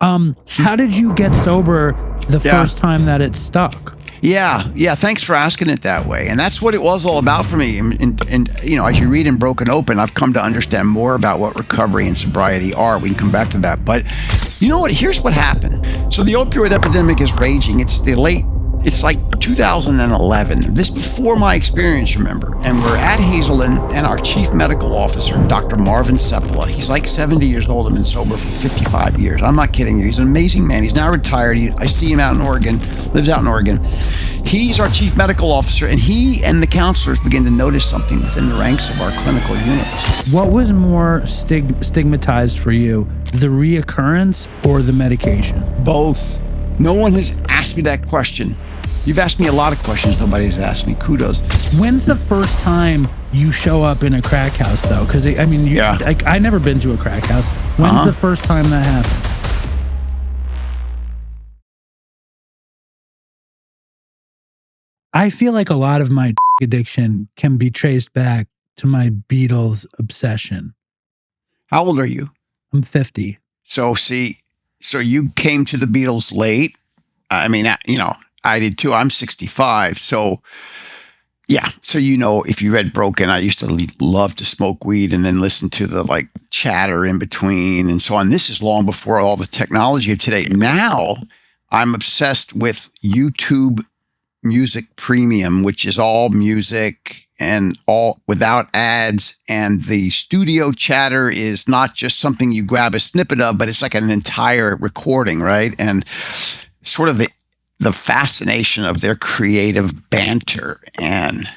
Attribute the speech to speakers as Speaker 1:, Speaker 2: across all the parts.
Speaker 1: How did you get sober the first time that it stuck?
Speaker 2: Yeah. Thanks for asking it that way. And that's what it was all about for me. And you know, as you read in Broken Open, I've come to understand more about what recovery and sobriety are. We can come back to that. But you know what? Here's what happened. So the opioid epidemic is raging. It's like 2011. This before my experience, remember. And we're at Hazelden, and our chief medical officer, Dr. Marvin Sepula, he's like 70 years old and been sober for 55 years. I'm not kidding you. He's an amazing man. He's now retired. I see him out in Oregon, lives out in Oregon. He's our chief medical officer, and he and the counselors begin to notice something within the ranks of our clinical units.
Speaker 1: What was more stigmatized for you, the reoccurrence or the medication?
Speaker 2: Both. No one has asked me that question. You've asked me a lot of questions nobody's asked me. Kudos.
Speaker 1: When's the first time you show up in a crack house, though? Because, I mean, I never been to a crack house. When's the first time that happened? I feel like a lot of my addiction can be traced back to my Beatles obsession.
Speaker 2: How old are you?
Speaker 1: I'm 50.
Speaker 2: So you came to the Beatles late. I mean, you know, I did too. I'm 65. So yeah. So, you know, if you read Broken, I used to love to smoke weed and then listen to the like chatter in between and so on. This is long before all the technology of today. Now I'm obsessed with YouTube Music Premium, which is all music and all without ads. And the studio chatter is not just something you grab a snippet of, but it's like an entire recording, right? And sort of the fascination of their creative banter and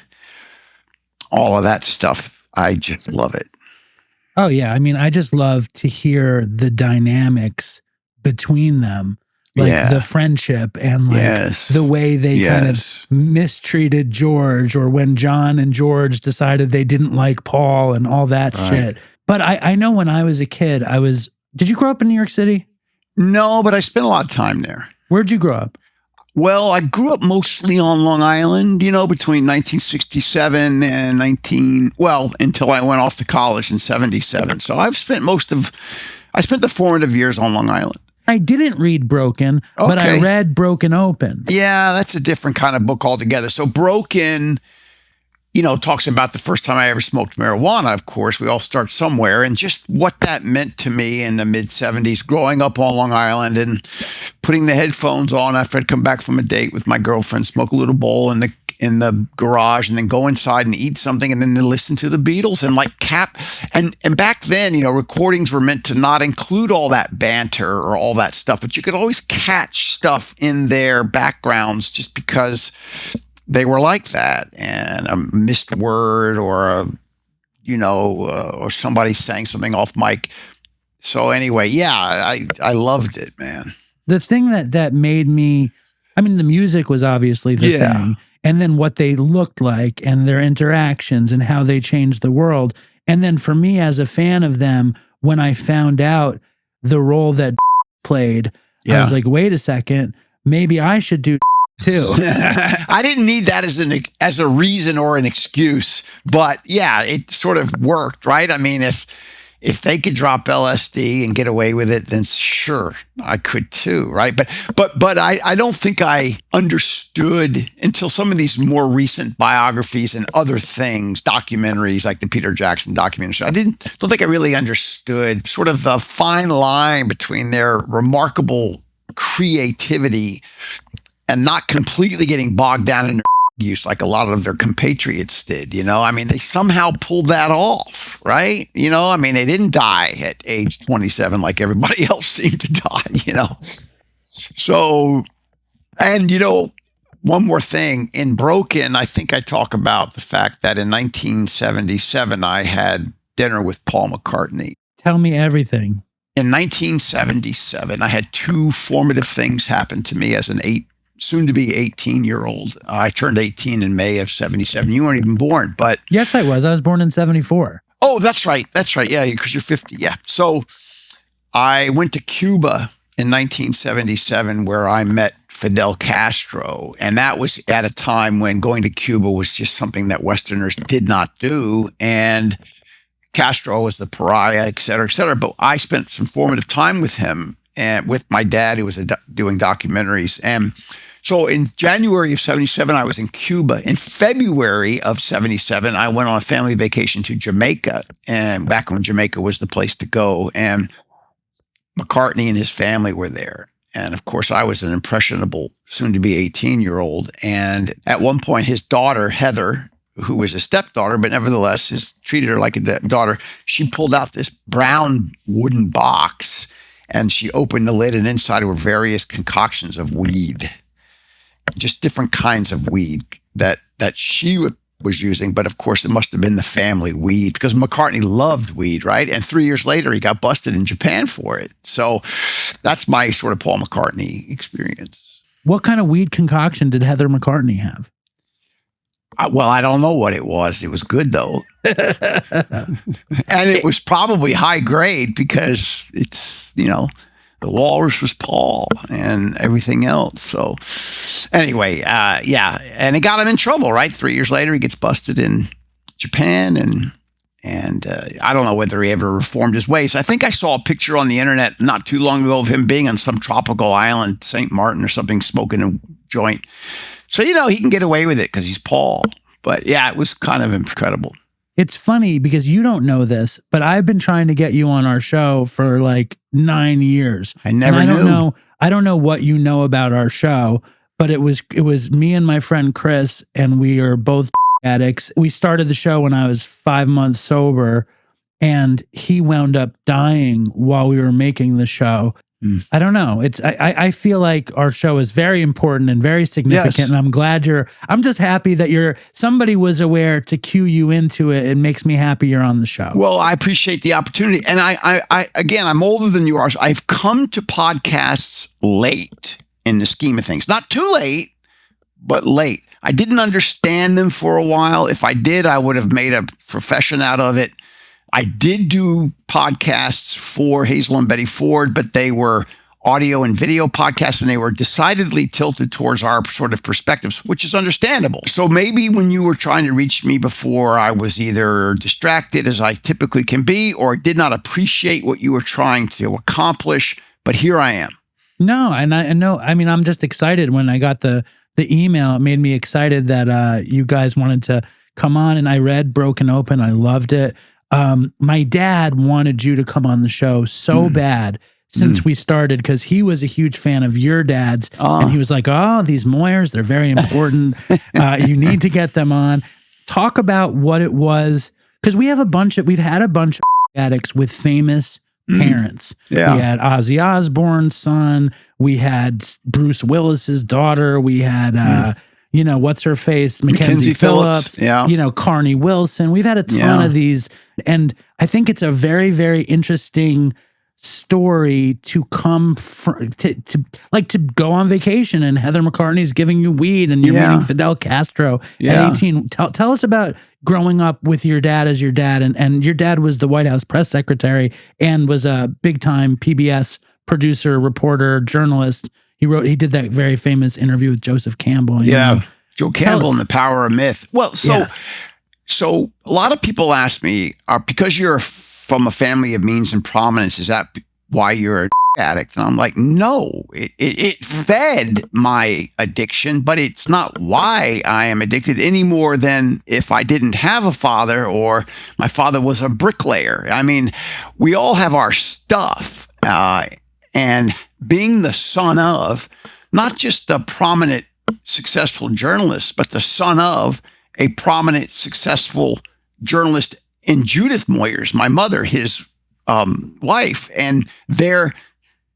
Speaker 2: all of that stuff. I just love it.
Speaker 1: Oh, yeah. I mean, I just love to hear the dynamics between them. Like the friendship and like the way they kind of mistreated George, or when John and George decided they didn't like Paul and all that shit. But I know when I was a kid, did you grow up in New York City?
Speaker 2: No, but I spent a lot of time there.
Speaker 1: Where'd you grow up?
Speaker 2: Well, I grew up mostly on Long Island, you know, between 1967 and until I went off to college in 77. So I spent the formative years on Long Island.
Speaker 1: I didn't read Broken, but I read Broken Open.
Speaker 2: Yeah, that's a different kind of book altogether. So Broken, you know, talks about the first time I ever smoked marijuana, of course. We all start somewhere. And just what that meant to me in the mid-'70s, growing up on Long Island and putting the headphones on after I'd come back from a date with my girlfriend, smoke a little bowl in the garage, and then go inside and eat something, and then listen to the Beatles and like and back then, you know, recordings were meant to not include all that banter or all that stuff, but you could always catch stuff in their backgrounds just because they were like that, and a missed word or or somebody saying something off mic. So anyway, yeah, I loved it, man.
Speaker 1: The thing that made me, I mean, the music was obviously the thing. And then what they looked like and their interactions and how they changed the world. And then for me as a fan of them, when I found out the role that played, I was like, wait a second, maybe I should do too.
Speaker 2: I didn't need that as a reason or an excuse, but yeah, it sort of worked, right? I mean, if they could drop LSD and get away with it, then sure, I could too, right? But I don't think I understood until some of these more recent biographies and other things, documentaries like the Peter Jackson documentary. I don't think I really understood sort of the fine line between their remarkable creativity and not completely getting bogged down in their use like a lot of their compatriots did, you know? I mean, they somehow pulled that off, right? You know, I mean, they didn't die at age 27 like everybody else seemed to die, you know? So, and, you know, one more thing. In Broken, I think I talk about the fact that in 1977, I had dinner with Paul McCartney.
Speaker 1: Tell me everything.
Speaker 2: In 1977, I had two formative things happen to me as an soon-to-be 18-year-old. I turned 18 in May of 77. You weren't even born, but...
Speaker 1: Yes, I was. I was born in 74.
Speaker 2: Oh, that's right. That's right. Yeah, because you're 50. Yeah. So I went to Cuba in 1977 where I met Fidel Castro. And that was at a time when going to Cuba was just something that Westerners did not do. And Castro was the pariah, et cetera, et cetera. But I spent some formative time with him. and with my dad, who was doing documentaries. And so in January of 77, I was in Cuba. In February of 77, I went on a family vacation to Jamaica, and back when Jamaica was the place to go. And McCartney and his family were there. And of course, I was an impressionable, soon to be 18-year-old. And at one point, his daughter, Heather, who was a stepdaughter, but nevertheless treated her like a daughter, she pulled out this brown wooden box and she opened the lid, and inside were various concoctions of weed, just different kinds of weed that she was using. But of course, it must have been the family weed, because McCartney loved weed, right? And 3 years later, he got busted in Japan for it. So that's my sort of Paul McCartney experience.
Speaker 1: What kind of weed concoction did Heather McCartney have?
Speaker 2: Well, I don't know what it was. It was good, though. And it was probably high grade, because it's, the walrus was Paul and everything else. So anyway, yeah. And it got him in trouble, right? 3 years later, he gets busted in Japan, and I don't know whether he ever reformed his ways. I think I saw a picture on the internet not too long ago of him being on some tropical island, St. Martin or something, smoking a joint. So, he can get away with it because he's Paul. But yeah, it was kind of incredible.
Speaker 1: It's funny because you don't know this, but I've been trying to get you on our show for like 9 years.
Speaker 2: I never knew.
Speaker 1: I don't know what you know about our show, but it was me and my friend Chris, and we are both addicts. We started the show when I was 5 months sober, and he wound up dying while we were making the show. I don't know. I feel like our show is very important and very significant. Yes. And I'm glad I'm just happy that somebody was aware to cue you into it. It makes me happy you're on the show.
Speaker 2: Well, I appreciate the opportunity. And again, I'm older than you are. So I've come to podcasts late in the scheme of things. Not too late, but late. I didn't understand them for a while. If I did, I would have made a profession out of it. I did do podcasts for Hazel and Betty Ford, but they were audio and video podcasts, and they were decidedly tilted towards our sort of perspectives, which is understandable. So maybe when you were trying to reach me before, I was either distracted, as I typically can be, or did not appreciate what you were trying to accomplish. But here I am.
Speaker 1: No, and I know. I mean, I'm just excited when I got the email. It made me excited that you guys wanted to come on, and I read Broken Open. I loved it. My dad wanted you to come on the show so bad since we started, because he was a huge fan of your dad's, and he was like, "Oh, these Moyers, they're very important. You need to get them on." Talk about what it was, because we've had a bunch of addicts with famous parents.
Speaker 2: Yeah.
Speaker 1: We had Ozzy Osbourne's son. We had Bruce Willis's daughter. We had what's her face? Mackenzie Phillips.
Speaker 2: Yeah.
Speaker 1: Carney Wilson. We've had a ton of these. And I think it's a very, very interesting story to come to go on vacation, and Heather McCartney's giving you weed, and you're meeting Fidel Castro at 18. Tell us about growing up with your dad as your dad. And your dad was the White House press secretary and was a big time PBS producer, reporter, journalist. He did that very famous interview with Joseph Campbell.
Speaker 2: Joe Campbell and The Power of Myth. Well, so a lot of people ask me, because you're from a family of means and prominence, is that why you're an addict? And I'm like, no, it fed my addiction, but it's not why I am addicted any more than if I didn't have a father or my father was a bricklayer. I mean, we all have our stuff. And being the son of not just a prominent, successful journalist, but the son of a prominent, successful journalist in Judith Moyers, my mother, his wife, and their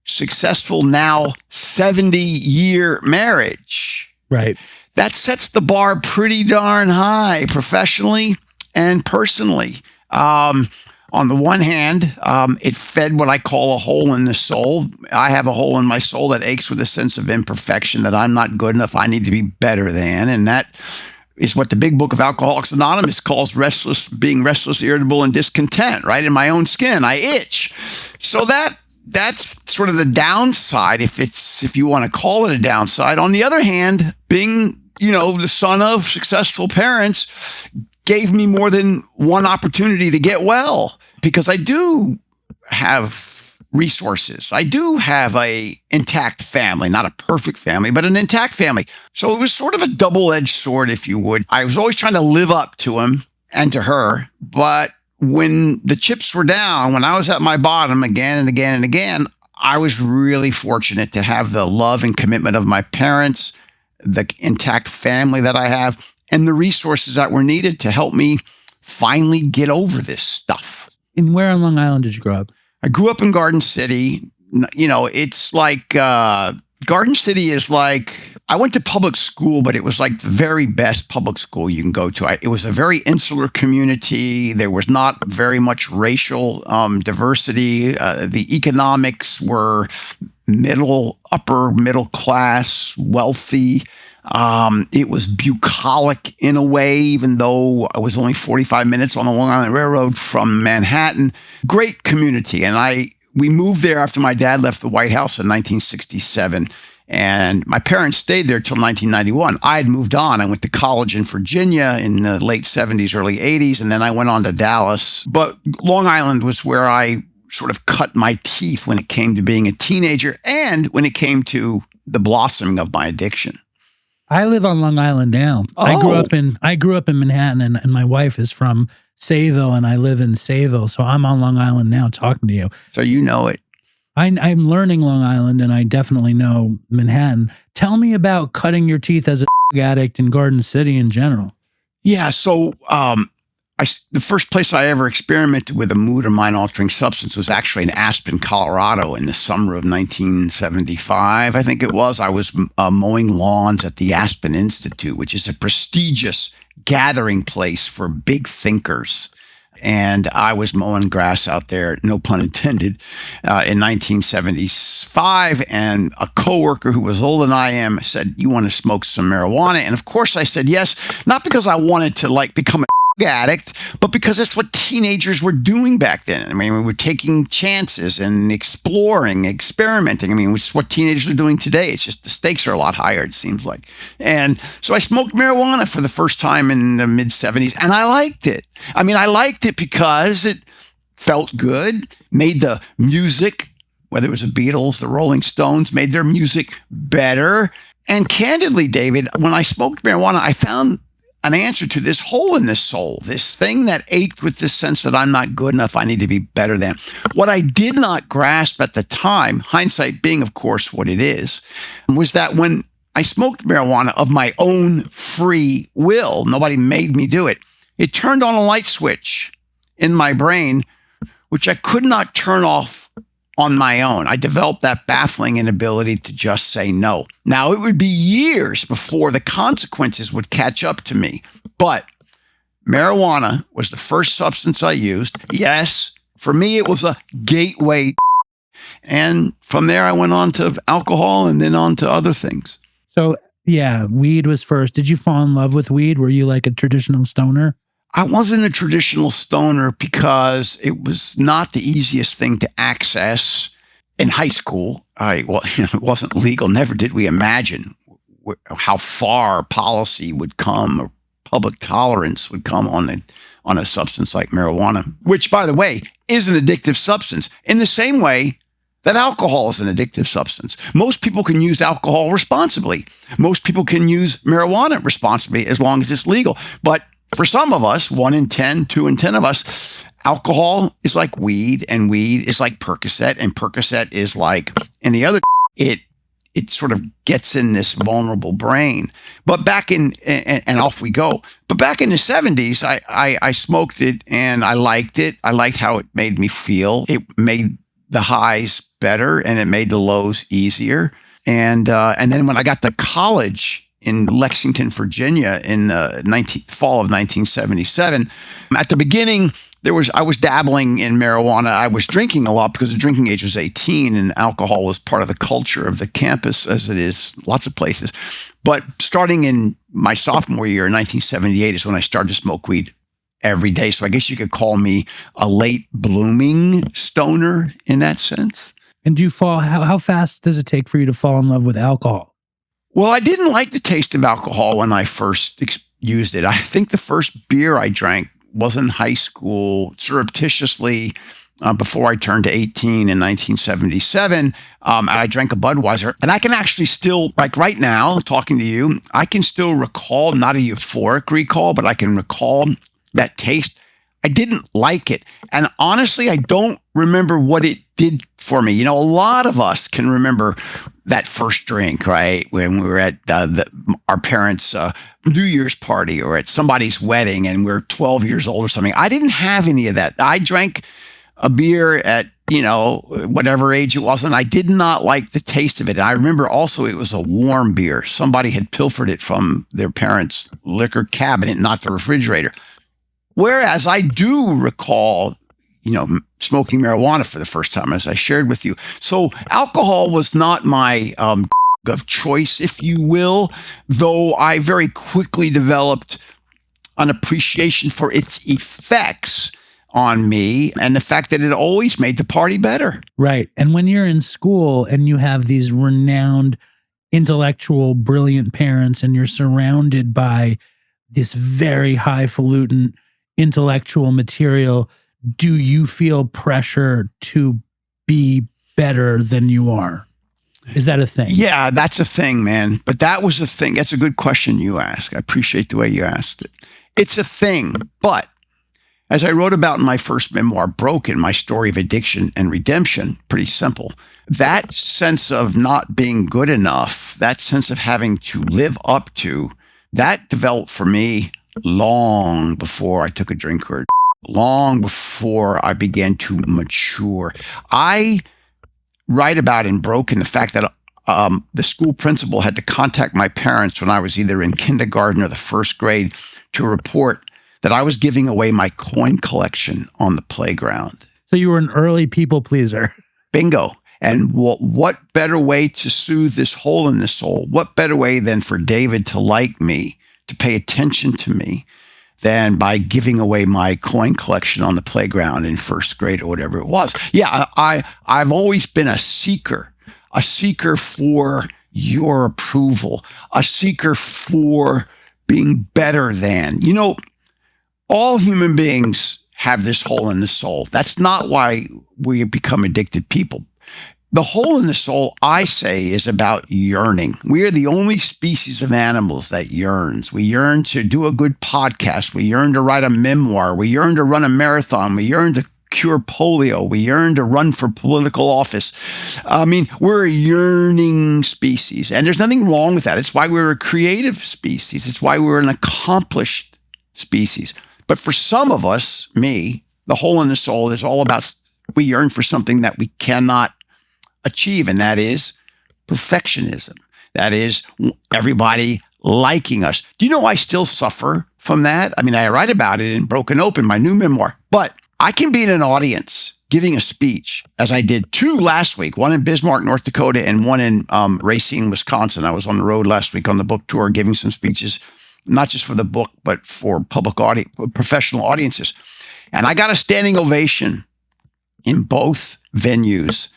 Speaker 2: successful now 70-year marriage.
Speaker 1: Right.
Speaker 2: That sets the bar pretty darn high, professionally and personally. On the one hand, it fed what I call a hole in the soul. I have a hole in my soul that aches with a sense of imperfection, that I'm not good enough, I need to be better than. And that is what the big book of Alcoholics Anonymous calls being restless, irritable, and discontent, right? In my own skin, I itch. So that's sort of the downside, if you want to call it a downside. On the other hand, being, the son of successful parents gave me more than one opportunity to get well, because I do have resources. I do have a intact family, not a perfect family, but an intact family. So it was sort of a double-edged sword, if you would. I was always trying to live up to him and to her, but when the chips were down, when I was at my bottom again and again and again, I was really fortunate to have the love and commitment of my parents, the intact family that I have, and the resources that were needed to help me finally get over this stuff.
Speaker 1: And where on Long Island did you grow up?
Speaker 2: I grew up in Garden City. You know, it's like Garden City is like, I went to public school, but it was like the very best public school you can go to. It was a very insular community. There was not very much racial diversity. The economics were upper middle class, wealthy. It was bucolic in a way, even though I was only 45 minutes on the Long Island Railroad from Manhattan. Great community. And we moved there after my dad left the White House in 1967. And my parents stayed there till 1991. I had moved on. I went to college in Virginia in the late 70s, early 80s, and then I went on to Dallas. But Long Island was where I sort of cut my teeth when it came to being a teenager and when it came to the blossoming of my addiction.
Speaker 1: I live on Long Island now.
Speaker 2: Oh.
Speaker 1: I grew up in Manhattan, and my wife is from Sayville, and I live in Sayville. So I'm on Long Island now talking to you.
Speaker 2: So you know it.
Speaker 1: I'm learning Long Island, and I definitely know Manhattan. Tell me about cutting your teeth as a addict in Garden City in general.
Speaker 2: Yeah, so the first place I ever experimented with a mood or mind-altering substance was actually in Aspen, Colorado in the summer of 1975, I think it was. I was mowing lawns at the Aspen Institute, which is a prestigious gathering place for big thinkers. And I was mowing grass out there, no pun intended, in 1975. And a coworker who was older than I am said, "You want to smoke some marijuana?" And of course I said yes, not because I wanted to become a addict, but because it's what teenagers were doing back then. I mean, we were taking chances and exploring, experimenting. I mean, it's what teenagers are doing today. It's just the stakes are a lot higher, it seems like. And so I smoked marijuana for the first time in the mid-70s, and I liked it. I mean, I liked it because it felt good, made the music, whether it was the Beatles, the Rolling Stones, made their music better. And candidly, David, when I smoked marijuana, I found an answer to this hole in this soul, this thing that ached with this sense that I'm not good enough, I need to be better than. What I did not grasp at the time, hindsight being, of course, what it is, was that when I smoked marijuana of my own free will, nobody made me do it, it turned on a light switch in my brain, which I could not turn off on my own. I developed that baffling inability to just say no. Now, it would be years before the consequences would catch up to me, but marijuana was the first substance I used. Yes, for me, it was a gateway. And from there, I went on to alcohol and then on to other things.
Speaker 1: So, yeah, weed was first. Did you fall in love with weed? Were you like a traditional stoner?
Speaker 2: I wasn't a traditional stoner because it was not the easiest thing to access in high school. It wasn't legal. Never did we imagine how far policy would come or public tolerance would come on a substance like marijuana, which, by the way, is an addictive substance in the same way that alcohol is an addictive substance. Most people can use alcohol responsibly. Most people can use marijuana responsibly as long as it's legal. But for some of us, 1 in 10, 2 in 10 of us, alcohol is like weed, and weed is like Percocet, and Percocet is like any other. It sort of gets in this vulnerable brain. But back in, and off we go. But back in the 70s, I smoked it, and I liked it. I liked how it made me feel. It made the highs better, and it made the lows easier. And then when I got to college in Lexington, Virginia in the fall of 1977. At the beginning, I was dabbling in marijuana. I was drinking a lot because the drinking age was 18 and alcohol was part of the culture of the campus, as it is lots of places. But starting in my sophomore year in 1978 is when I started to smoke weed every day. So I guess you could call me a late blooming stoner in that sense.
Speaker 1: And do you fall, how fast does it take for you to fall in love with alcohol?
Speaker 2: Well, I didn't like the taste of alcohol when I first used it. I think the first beer I drank was in high school, surreptitiously before I turned to 18 in 1977. I drank a Budweiser. And I can actually still, like right now, talking to you, I can still recall, not a euphoric recall, but I can recall that taste. I didn't like it. And honestly, I don't remember what it did for me. A lot of us can remember that first drink, right? When we were at our parents' New Year's party or at somebody's wedding and we're 12 years old or something. I didn't have any of that. I drank a beer at, whatever age it was, and I did not like the taste of it. And I remember also it was a warm beer. Somebody had pilfered it from their parents' liquor cabinet, not the refrigerator. Whereas I do recall, smoking marijuana for the first time, as I shared with you. So alcohol was not my of choice, if you will, though I very quickly developed an appreciation for its effects on me and the fact that it always made the party better.
Speaker 1: Right. And when you're in school and you have these renowned, intellectual, brilliant parents and you're surrounded by this very highfalutin intellectual material, do you feel pressure to be better than you are? Is that a thing?
Speaker 2: Yeah, that's a thing, man. But that was a thing. That's a good question you ask. I appreciate the way you asked it. It's a thing. But as I wrote about in my first memoir, Broken, my story of addiction and redemption, pretty simple. That sense of not being good enough, that sense of having to live up to, that developed for me long before I took a drink or long before I began to mature. I write about in Broken the fact that the school principal had to contact my parents when I was either in kindergarten or the first grade to report that I was giving away my coin collection on the playground.
Speaker 1: So you were an early people pleaser.
Speaker 2: Bingo. And what better way to soothe this hole in the soul? What better way than for David to like me, to pay attention to me, than by giving away my coin collection on the playground in first grade or whatever it was. Yeah, I've always been a seeker for your approval, a seeker for being better than. All human beings have this hole in the soul. That's not why we become addicted people. The hole in the soul, I say, is about yearning. We are the only species of animals that yearns. We yearn to do a good podcast. We yearn to write a memoir. We yearn to run a marathon. We yearn to cure polio. We yearn to run for political office. I mean, we're a yearning species, and there's nothing wrong with that. It's why we're a creative species. It's why we're an accomplished species. But for some of us, me, the hole in the soul is all about, we yearn for something that we cannot achieve, and that is perfectionism. That is everybody liking us. Do you know I still suffer from that? I mean, I write about it in Broken Open, my new memoir, but I can be in an audience giving a speech, as I did 2 last week, one in Bismarck, North Dakota, and one in Racine, Wisconsin. I was on the road last week on the book tour giving some speeches, not just for the book, but for professional audiences. And I got a standing ovation in both venues.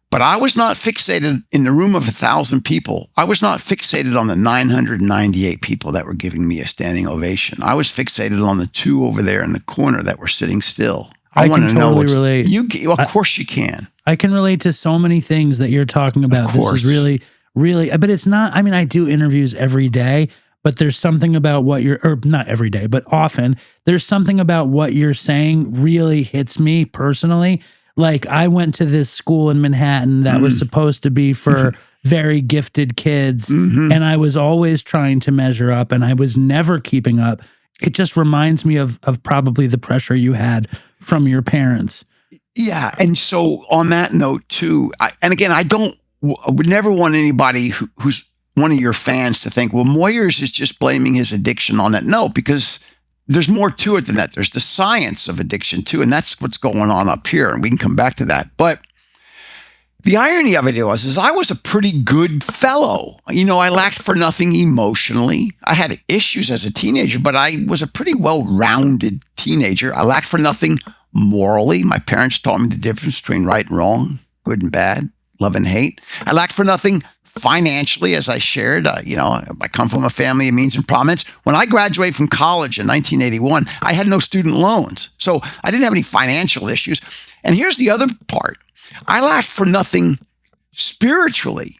Speaker 2: But I was not fixated in the room of 1,000 people. I was not fixated on the 998 people that were giving me a standing ovation. I was fixated on the 2 over there in the corner that were sitting still. I want to know.
Speaker 1: Relate.
Speaker 2: Of course you can.
Speaker 1: I can relate to so many things that you're talking about.
Speaker 2: Of course.
Speaker 1: This is really, really, but it's not, I mean, I do interviews every day, but there's something about what or not every day, but often there's something about what you're saying really hits me personally. Like, I went to this school in Manhattan that was supposed to be for very gifted kids, and I was always trying to measure up, and I was never keeping up. It just reminds me of probably the pressure you had from your parents.
Speaker 2: Yeah, and so on that note too, I would never want anybody who's one of your fans to think, well, Moyers is just blaming his addiction on that. No, because there's more to it than that. There's the science of addiction too, and that's what's going on up here, and we can come back to that. But the irony of it is I was a pretty good fellow. I lacked for nothing emotionally. I had issues as a teenager, but I was a pretty well-rounded teenager. I lacked for nothing morally. My parents taught me the difference between right and wrong, good and bad, love and hate. I lacked for nothing financially, as I shared, I come from a family of means and prominence. When I graduated from college in 1981, I had no student loans. So I didn't have any financial issues. And here's the other part. I lacked for nothing spiritually.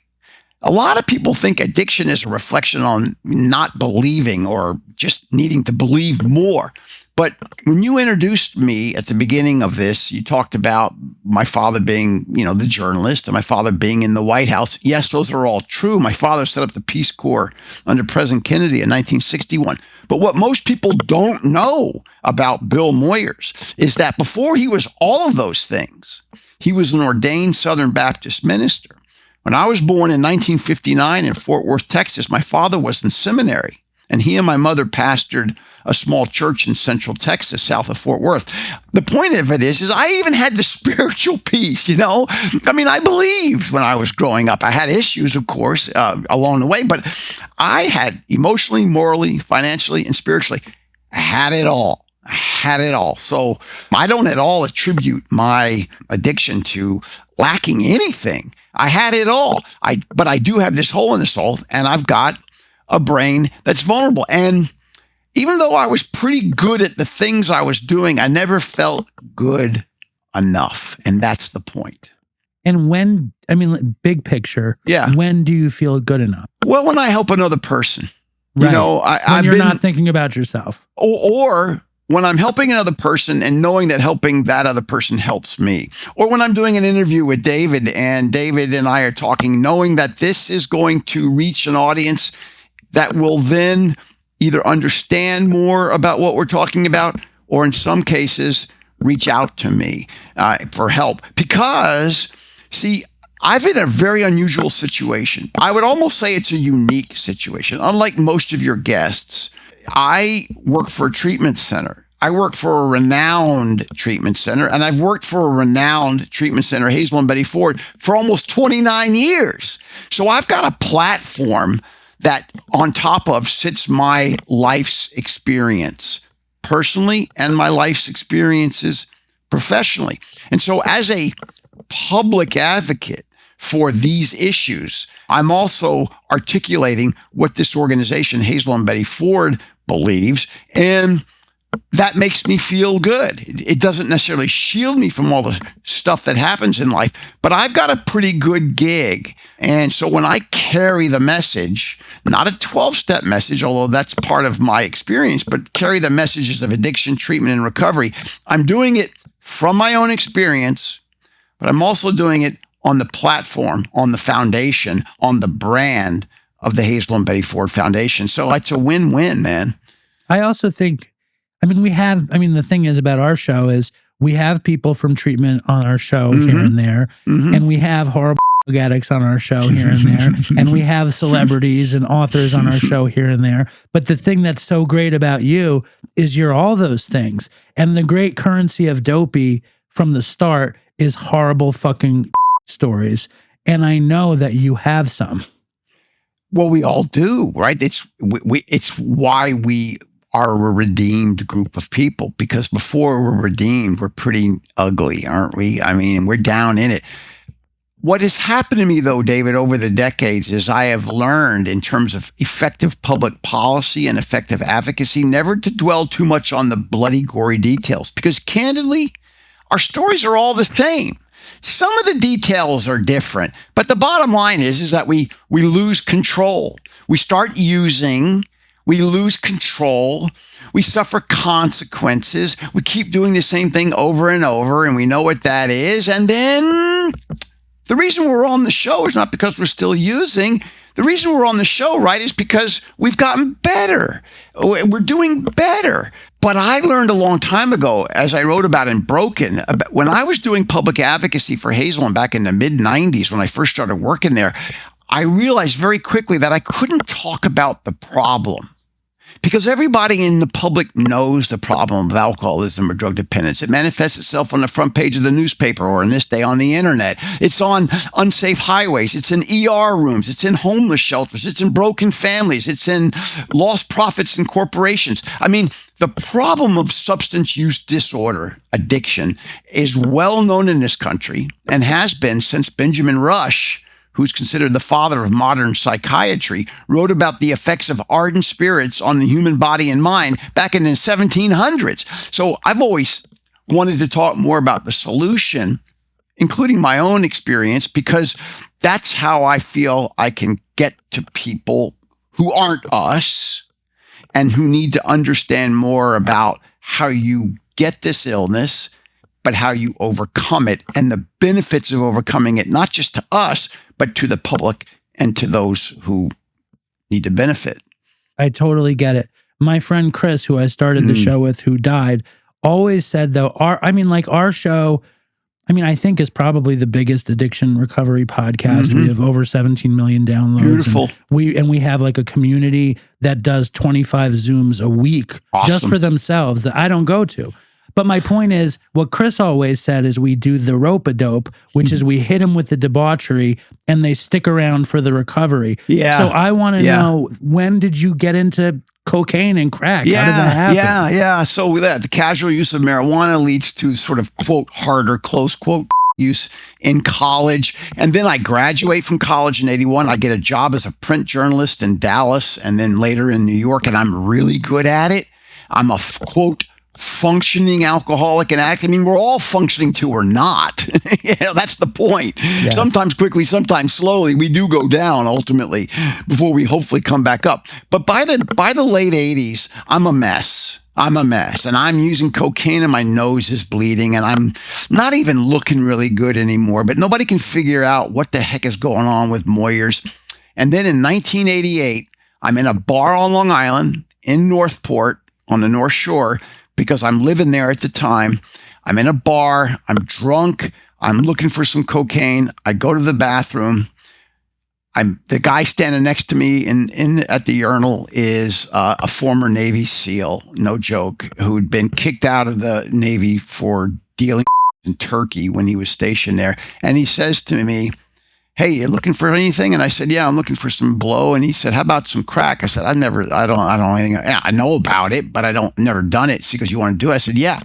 Speaker 2: A lot of people think addiction is a reflection on not believing or just needing to believe more. But when you introduced me at the beginning of this, you talked about my father being, the journalist and my father being in the White House. Yes, those are all true. My father set up the Peace Corps under President Kennedy in 1961. But what most people don't know about Bill Moyers is that before he was all of those things, he was an ordained Southern Baptist minister. When I was born in 1959 in Fort Worth, Texas, my father was in seminary. And he and my mother pastored a small church in Central Texas, south of Fort Worth. The point of it is I even had the spiritual piece, I believed when I was growing up. I had issues, of course, along the way, but I had emotionally, morally, financially, and spiritually, I had it all. So I don't at all attribute my addiction to lacking anything. I had it all. But I do have this hole in the soul, and I've got a brain that's vulnerable. And even though I was pretty good at the things I was doing, I never felt good enough. And that's the point.
Speaker 1: And big picture, when do you feel good enough?
Speaker 2: Well, when I help another person,
Speaker 1: right. When you're not thinking about yourself.
Speaker 2: Or when I'm helping another person and knowing that helping that other person helps me. Or when I'm doing an interview with David and David and I are talking, knowing that this is going to reach an audience that will then either understand more about what we're talking about, or in some cases, reach out to me for help. Because, see, I've in a very unusual situation. I would almost say it's a unique situation. Unlike most of your guests, I work for a treatment center. I work for a renowned treatment center, and I've worked for a renowned treatment center, Hazelden Betty Ford, for almost 29 years. So I've got a platform that on top of sits my life's experience personally and my life's experiences professionally. And so as a public advocate for these issues, I'm also articulating what this organization, Hazelden Betty Ford, believes, and that makes me feel good. It doesn't necessarily shield me from all the stuff that happens in life, but I've got a pretty good gig. And so when I carry the message, not a 12-step message, although that's part of my experience, but carry the messages of addiction, treatment, and recovery, I'm doing it from my own experience, but I'm also doing it on the platform, on the foundation, on the brand of the Hazelden Betty Ford Foundation. So it's a win-win, man.
Speaker 1: I also think, the thing is about our show is we have people from treatment on our show here and there, and we have horrible addicts on our show here and there, and we have celebrities and authors on our show here and there. But the thing that's so great about you is you're all those things. And the great currency of Dopey from the start is horrible fucking stories. And I know that you have some.
Speaker 2: Well, we all do, right? It's why we are a redeemed group of people, because before we're redeemed, we're pretty ugly, aren't we? We're down in it. What has happened to me, though, David, over the decades is I have learned in terms of effective public policy and effective advocacy, never to dwell too much on the bloody, gory details, because candidly, our stories are all the same. Some of the details are different, but the bottom line is that we lose control. We start using, we lose control, we suffer consequences, we keep doing the same thing over and over, and we know what that is. And then the reason we're on the show is not because we're still using. The reason we're on the show, right, is because we've gotten better. We're doing better. But I learned a long time ago, as I wrote about in Broken, when I was doing public advocacy for Hazelden back in the mid-90s, when I first started working there, I realized very quickly that I couldn't talk about the problem, because everybody in the public knows the problem of alcoholism or drug dependence. It manifests itself on the front page of the newspaper, or in this day on the internet. It's on unsafe highways. It's in ER rooms. It's in homeless shelters. It's in broken families. It's in lost profits and corporations. The problem of substance use disorder, addiction, is well known in this country and has been since Benjamin Rush who's considered the father of modern psychiatry, wrote about the effects of ardent spirits on the human body and mind back in the 1700s. So I've always wanted to talk more about the solution, including my own experience, because that's how I feel I can get to people who aren't us and who need to understand more about how you get this illness, but how you overcome it and the benefits of overcoming it, not just to us, but to the public and to those who need to benefit.
Speaker 1: I totally get it. My friend Chris, who I started the show with, who died, always said, though, our show, I think is probably the biggest addiction recovery podcast. We have over 17 million downloads.
Speaker 2: Beautiful.
Speaker 1: And we have like a community that does 25 Zooms a week just for themselves that I don't go to. But my point is, what Chris always said is we do the rope-a-dope, which is we hit them with the debauchery and they stick around for the recovery. Yeah. So I want to know, when did you get into cocaine and crack? How did that happen?
Speaker 2: Yeah. So the casual use of marijuana leads to sort of, quote, harder, close quote, use in college. And then I graduate from college in 81. I get a job as a print journalist in Dallas and then later in New York, and I'm really good at it. I'm a, quote, functioning alcoholic and addict. We're all functioning till we're not. That's the point. Yes. Sometimes quickly, sometimes slowly. We do go down ultimately before we hopefully come back up. But by the late 80s, I'm a mess. And I'm using cocaine and my nose is bleeding and I'm not even looking really good anymore, but nobody can figure out what the heck is going on with Moyers. And then in 1988, I'm in a bar on Long Island in Northport on the North Shore, because I'm living there at the time. I'm in a bar, I'm drunk, I'm looking for some cocaine. I go to the bathroom. The guy standing next to me at the urinal is a former Navy SEAL, no joke, who'd been kicked out of the Navy for dealing in Turkey when he was stationed there. And he says to me, "Hey, you looking for anything?" And I said, "Yeah, I'm looking for some blow." And he said, "How about some crack?" I said, I don't anything. Yeah, I know about it, but never done it. She goes, "You want to do it?" I said, "Yeah."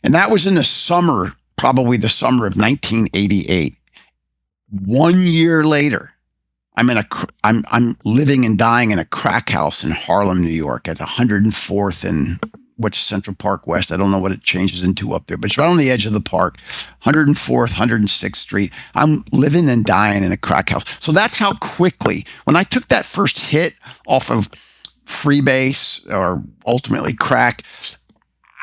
Speaker 2: And that was in the summer, probably the summer of 1988. 1 year later, I'm living and dying in a crack house in Harlem, New York at 104th and what's Central Park West. I don't know what it changes into up there, but it's right on the edge of the park, 104th, 106th Street. I'm living and dying in a crack house. So that's how quickly, when I took that first hit off of freebase or ultimately crack,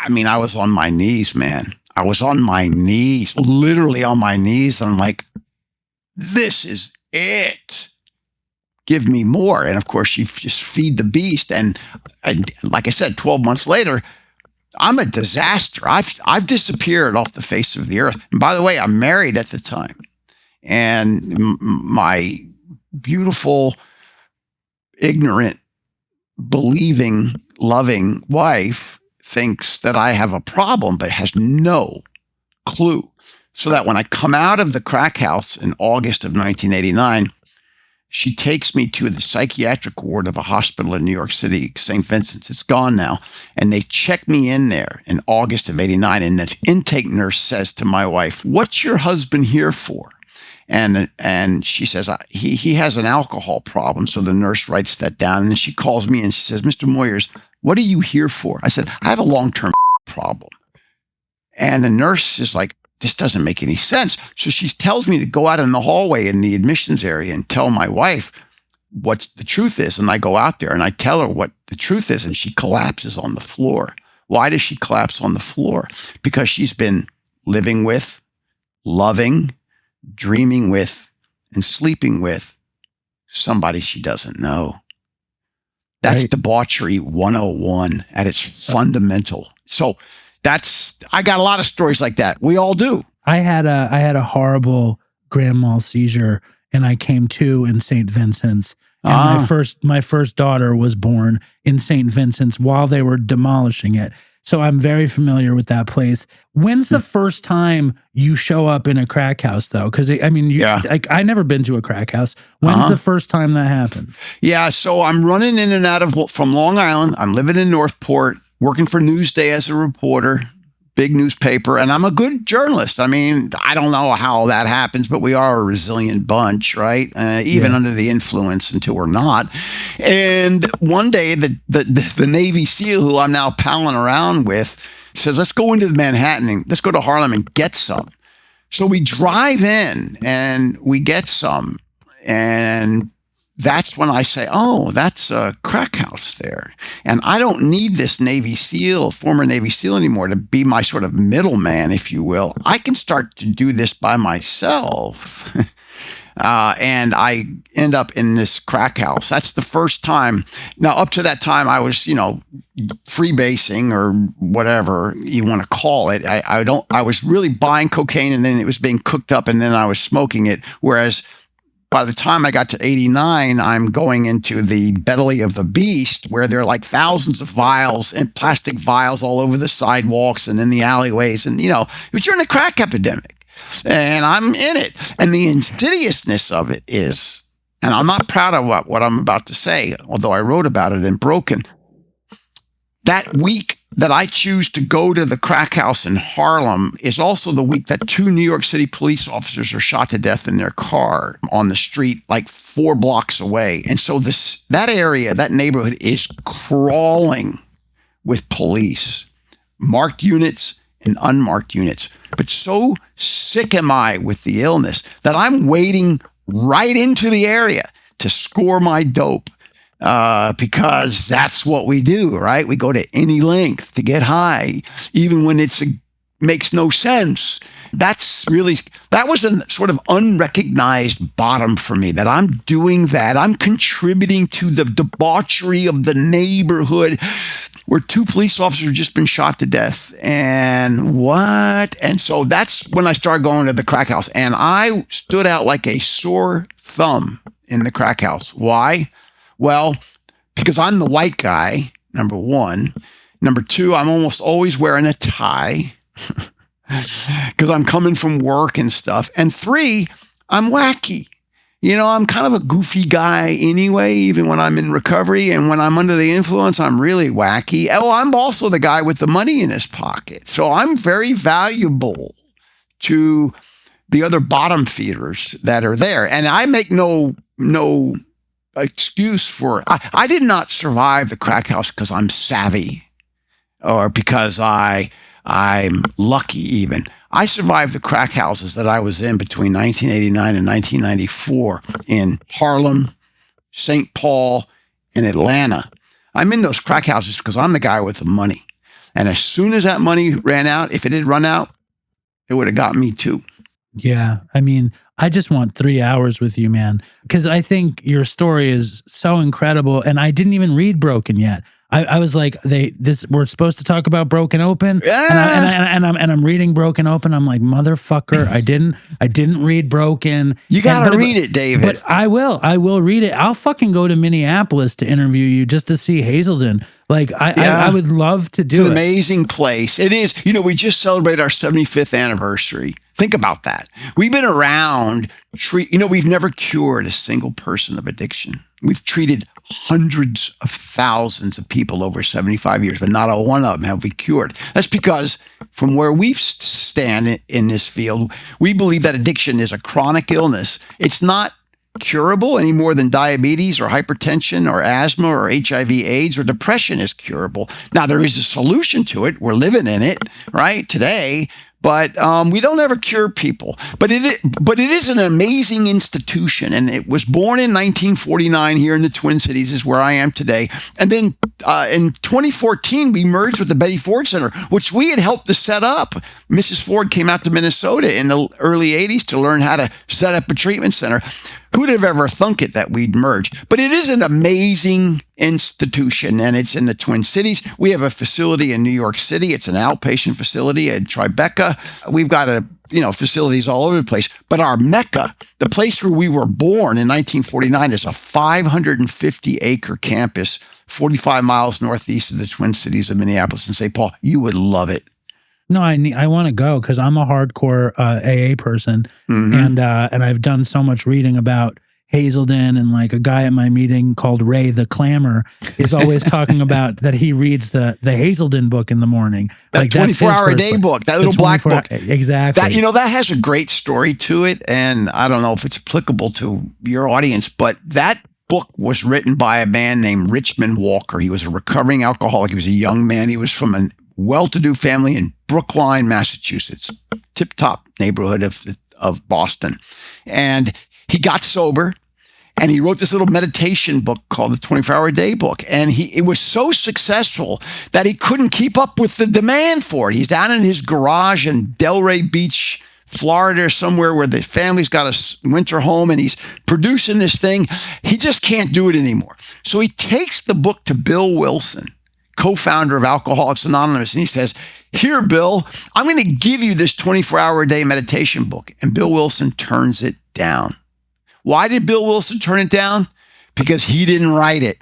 Speaker 2: I was on my knees, man. I was on my knees, literally on my knees. I'm like, this is it. Give me more. And of course, you just feed the beast. And like I said, 12 months later, I'm a disaster. I've disappeared off the face of the earth. And by the way, I'm married at the time. And my beautiful, ignorant, believing, loving wife thinks that I have a problem, but has no clue. So that when I come out of the crack house in August of 1989, she takes me to the psychiatric ward of a hospital in New York City, St. Vincent's. It's gone now. And they check me in there in August of 89. And the intake nurse says to my wife, "What's your husband here for?" And she says, he has an alcohol problem. So the nurse writes that down. And then she calls me and she says, "Mr. Moyers, what are you here for?" I said, "I have a long-term problem." And the nurse is like, "This doesn't make any sense." So she tells me to go out in the hallway in the admissions area and tell my wife what the truth is. And I go out there and I tell her what the truth is, and she collapses on the floor. Why does she collapse on the floor? Because she's been living with, loving, dreaming with, and sleeping with somebody she doesn't know. That's right. Debauchery 101 at its fundamental. So I got a lot of stories like that. We all do.
Speaker 1: I had a horrible grand mal seizure, and I came to in St. Vincent's. And my first daughter was born in St. Vincent's while they were demolishing it. So I'm very familiar with that place. When's the first time you show up in a crack house, though? Because I never been to a crack house. When's the first time that happened?
Speaker 2: Yeah, so I'm running in and out from Long Island. I'm living in Northport, working for Newsday as a reporter, big newspaper, and I'm a good journalist. I mean, I don't know how that happens, but we are a resilient bunch, right? Even under the influence until we're not. And one day, the Navy SEAL who I'm now palling around with says, let's go into Manhattan and let's go to Harlem and get some. So we drive in and we get some, and that's when I say, oh, that's a crack house there. And I don't need this Navy SEAL, former Navy SEAL anymore to be my sort of middleman, if you will. I can start to do this by myself. And I end up in this crack house. That's the first time. Now, up to that time, I was, freebasing or whatever you want to call it. I was really buying cocaine, and then it was being cooked up, and then I was smoking it. Whereas by the time I got to 89, I'm going into the belly of the beast, where there are like thousands of vials and plastic vials all over the sidewalks and in the alleyways. And, but you're in a crack epidemic, and I'm in it. And the insidiousness of it is, and I'm not proud of what I'm about to say, although I wrote about it in Broken. That week that I choose to go to the crack house in Harlem is also the week that 2 New York City police officers are shot to death in their car on the street, like 4 blocks away. And so that area, that neighborhood is crawling with police, marked units and unmarked units. But so sick am I with the illness that I'm wading right into the area to score my dope. Because that's what we do, right? We go to any length to get high, even when it makes no sense. That was a sort of unrecognized bottom for me, that I'm doing that. I'm contributing to the debauchery of the neighborhood where 2 police officers have just been shot to death. And what? And so that's when I started going to the crack house, and I stood out like a sore thumb in the crack house. Why? Well, because I'm the white guy, number one. Number two, I'm almost always wearing a tie because I'm coming from work and stuff. And 3, I'm wacky. I'm kind of a goofy guy anyway, even when I'm in recovery. And when I'm under the influence, I'm really wacky. Oh, I'm also the guy with the money in his pocket. So I'm very valuable to the other bottom feeders that are there. And I make no excuse for I did not survive the crack house because I'm savvy or because I'm lucky even. I survived the crack houses that I was in between 1989 and 1994 in Harlem, St. Paul, and Atlanta. I'm in those crack houses because I'm the guy with the money. And as soon as that money ran out, if it had run out, it would have got me too.
Speaker 1: Yeah. I mean, I just want 3 hours with you, man, because I think your story is so incredible. And I didn't even read Broken yet. I was like, we're supposed to talk about Broken Open, and I'm reading Broken Open. I'm like, motherfucker, I didn't read Broken.
Speaker 2: You gotta read it, David.
Speaker 1: But I will read it. I'll fucking go to Minneapolis to interview you just to see Hazelden. Like I would love to do it.
Speaker 2: It's an amazing place. It is. We just celebrated our 75th anniversary. Think about that. We've been around. We've never cured a single person of addiction. We've treated hundreds of thousands of people over 75 years, but not a one of them have we cured. That's because from where we stand in this field, we believe that addiction is a chronic illness. It's not curable any more than diabetes or hypertension or asthma or HIV/AIDS or depression is curable. Now, there is a solution to it. We're living in it, right, today. But we don't ever cure people. But it is an amazing institution, and it was born in 1949 here in the Twin Cities, is where I am today. And then in 2014, we merged with the Betty Ford Center, which we had helped to set up. Mrs. Ford came out to Minnesota in the early 80s to learn how to set up a treatment center. Who'd have ever thunk it that we'd merge? But it is an amazing institution, and it's in the Twin Cities. We have a facility in New York City. It's an outpatient facility at Tribeca. We've got facilities all over the place. But our Mecca, the place where we were born in 1949, is a 550-acre campus, 45 miles northeast of the Twin Cities of Minneapolis and St. Paul. You would love it.
Speaker 1: No, I want to go because I'm a hardcore AA person, and I've done so much reading about Hazelden and like a guy at my meeting called Ray the Clamor is always talking about that he reads the Hazelden book in the morning.
Speaker 2: That
Speaker 1: like
Speaker 2: 24-hour day book, that little black book.
Speaker 1: Exactly.
Speaker 2: That, that has a great story to it. And I don't know if it's applicable to your audience, but that book was written by a man named Richmond Walker. He was a recovering alcoholic. He was a young man. He was from a well-to-do family in Brookline, Massachusetts, tip-top neighborhood of Boston. And he got sober, and he wrote this little meditation book called the 24-Hour Day Book. And it was so successful that he couldn't keep up with the demand for it. He's down in his garage in Delray Beach, Florida, or somewhere where the family's got a winter home, and he's producing this thing. He just can't do it anymore. So he takes the book to Bill Wilson, co-founder of Alcoholics Anonymous, and he says, "Here, Bill, I'm going to give you this 24-hour a day meditation book." And Bill Wilson turns it down. Why did Bill Wilson turn it down? Because he didn't write it.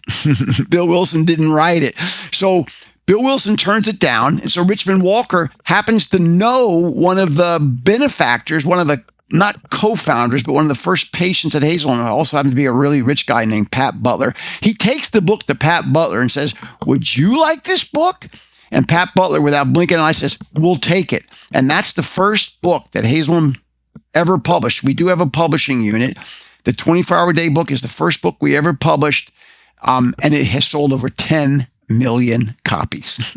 Speaker 2: Bill Wilson didn't write it. So Bill Wilson turns it down. And so Richmond Walker happens to know one of the benefactors, one of the, not co-founders, but one of the first patients at Hazelden, who also happens to be a really rich guy named Pat Butler. He takes the book to Pat Butler and says, "Would you like this book?" And Pat Butler, without blinking an eye, says, "We'll take it." And that's the first book that Hazelden ever published. We do have a publishing unit. The 24-Hour Day Book is the first book we ever published, and it has sold over 10 million copies.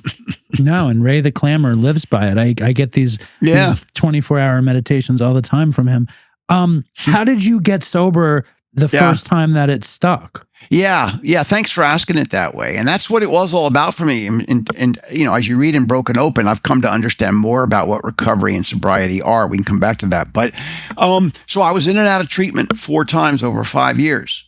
Speaker 1: No, and Ray the Clamor lives by it. I get these 24-hour meditations all the time from him. How did you get sober the first time that it stuck?
Speaker 2: Yeah. Thanks for asking it that way. And that's what it was all about for me. And as you read in Broken Open, I've come to understand more about what recovery and sobriety are. We can come back to that. But so I was in and out of treatment 4 times over 5 years.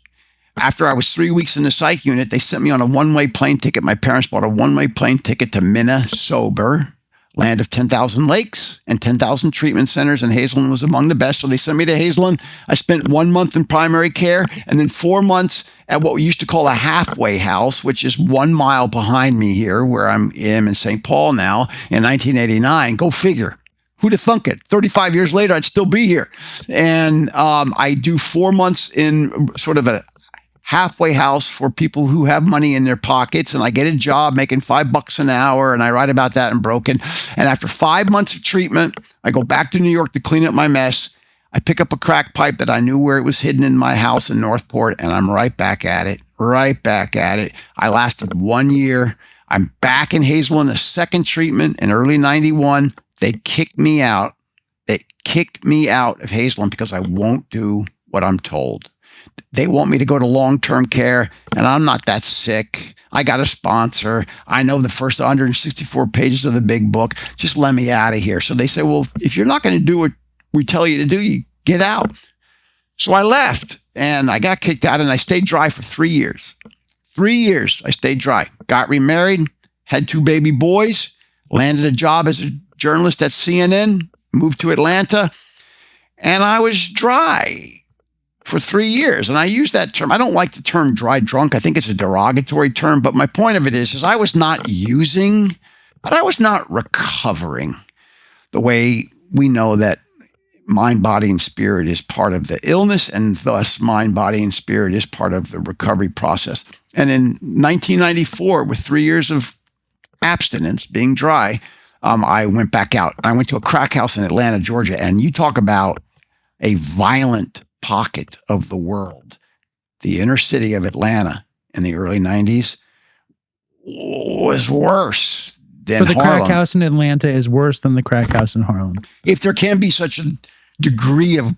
Speaker 2: After I was 3 weeks in the psych unit, they sent me on a one-way plane ticket. My parents bought a one-way plane ticket to Minnesota, land of 10,000 lakes and 10,000 treatment centers, and Hazelden was among the best. So they sent me to Hazelden. I spent 1 month in primary care and then 4 months at what we used to call a halfway house, which is 1 mile behind me here, where I am in St. Paul now in 1989. Go figure. Who'd have thunk it? 35 years later, I'd still be here. And I do 4 months in sort of a halfway house for people who have money in their pockets, and I get a job making $5 an hour, and I write about that in Broken. And after 5 months of treatment, I go back to New York to clean up my mess. I pick up a crack pipe that I knew where it was hidden in my house in Northport, and I'm right back at it. I lasted 1 year. I'm back in Hazelden, a second treatment in early 91. They kicked me out. They kicked me out of Hazelden because I won't do what I'm told. They want me to go to long-term care, and I'm not that sick. I got a sponsor. I know the first 164 pages of the big book. Just let me out of here. So they say, well, if you're not going to do what we tell you to do, you get out. So I left, and I got kicked out, and I stayed dry for 3 years. 3 years I stayed dry. Got remarried, had 2 baby boys, landed a job as a journalist at CNN, moved to Atlanta, and I was dry for 3 years. And I use that term. I don't like the term dry drunk. I think it's a derogatory term. But my point of it is I was not using, but I was not recovering the way we know that mind, body, and spirit is part of the illness, and thus mind, body, and spirit is part of the recovery process. And in 1994, with 3 years of abstinence, being dry, I went back out. I went to a crack house in Atlanta, Georgia. And you talk about a violent pocket of the world. The inner city of Atlanta in the early 90s was worse than Harlem.
Speaker 1: So the crack house in Atlanta is worse than the crack house in Harlem.
Speaker 2: If there can be such a degree of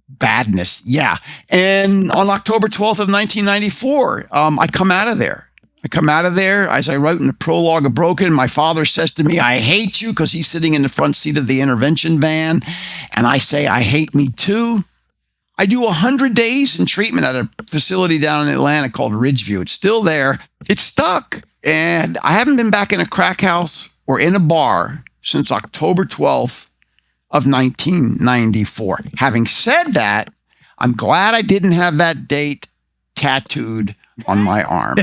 Speaker 2: badness, yeah. And on October 12th of 1994, I come out of there. As I wrote in the prologue of Broken, my father says to me, "I hate you," because he's sitting in the front seat of the intervention van. And I say, "I hate me too." I do 100 days in treatment at a facility down in Atlanta called Ridgeview. It's still there. It's stuck. And I haven't been back in a crack house or in a bar since October 12th of 1994. Having said that, I'm glad I didn't have that date tattooed on my arm.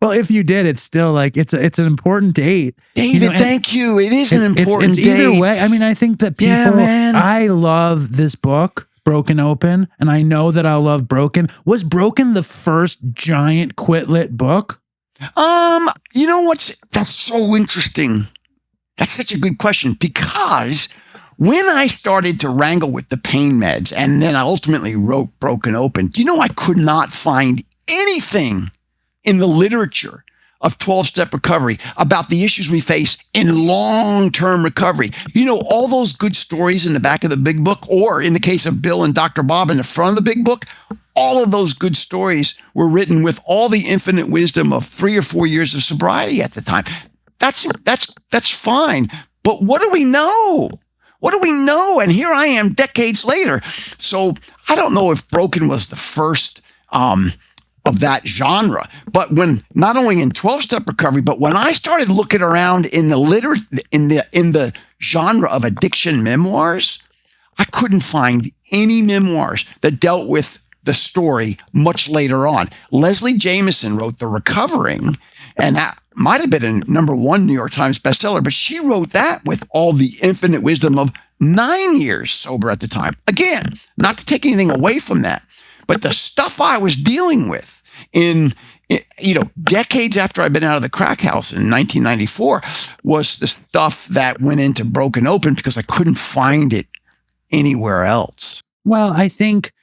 Speaker 1: Well, if you did, it's still like, it's an important date.
Speaker 2: David, thank you. It is an important date.
Speaker 1: Either way, I mean, I think that people, I love this book Broken Open, and I know that I'll love Broken. Was Broken the first giant quit lit book?
Speaker 2: You know that's so interesting. That's such a good question, because when I started to wrangle with the pain meds and then I ultimately wrote Broken Open, do you know I could not find anything in the literature of 12-step recovery about the issues we face in long-term recovery. You know, all those good stories in the back of the big book, or in the case of Bill and Dr. Bob in the front of the big book, all of those good stories were written with all the infinite wisdom of 3 or 4 years of sobriety at the time. That's fine. But what do we know? What do we know? And here I am decades later. So I don't know if Broken was the first of that genre, but when not only in 12-step recovery, but when I started looking around in the genre of addiction memoirs, I couldn't find any memoirs that dealt with the story much later on. Leslie Jameson wrote The Recovering, and that might have been a #1 New York Times bestseller, but she wrote that with all the infinite wisdom of 9 years sober at the time. Again, not to take anything away from that, but the stuff I was dealing with in decades after I'd been out of the crack house in 1994 was the stuff that went into Broken Open because I couldn't find it anywhere else.
Speaker 1: Well, I think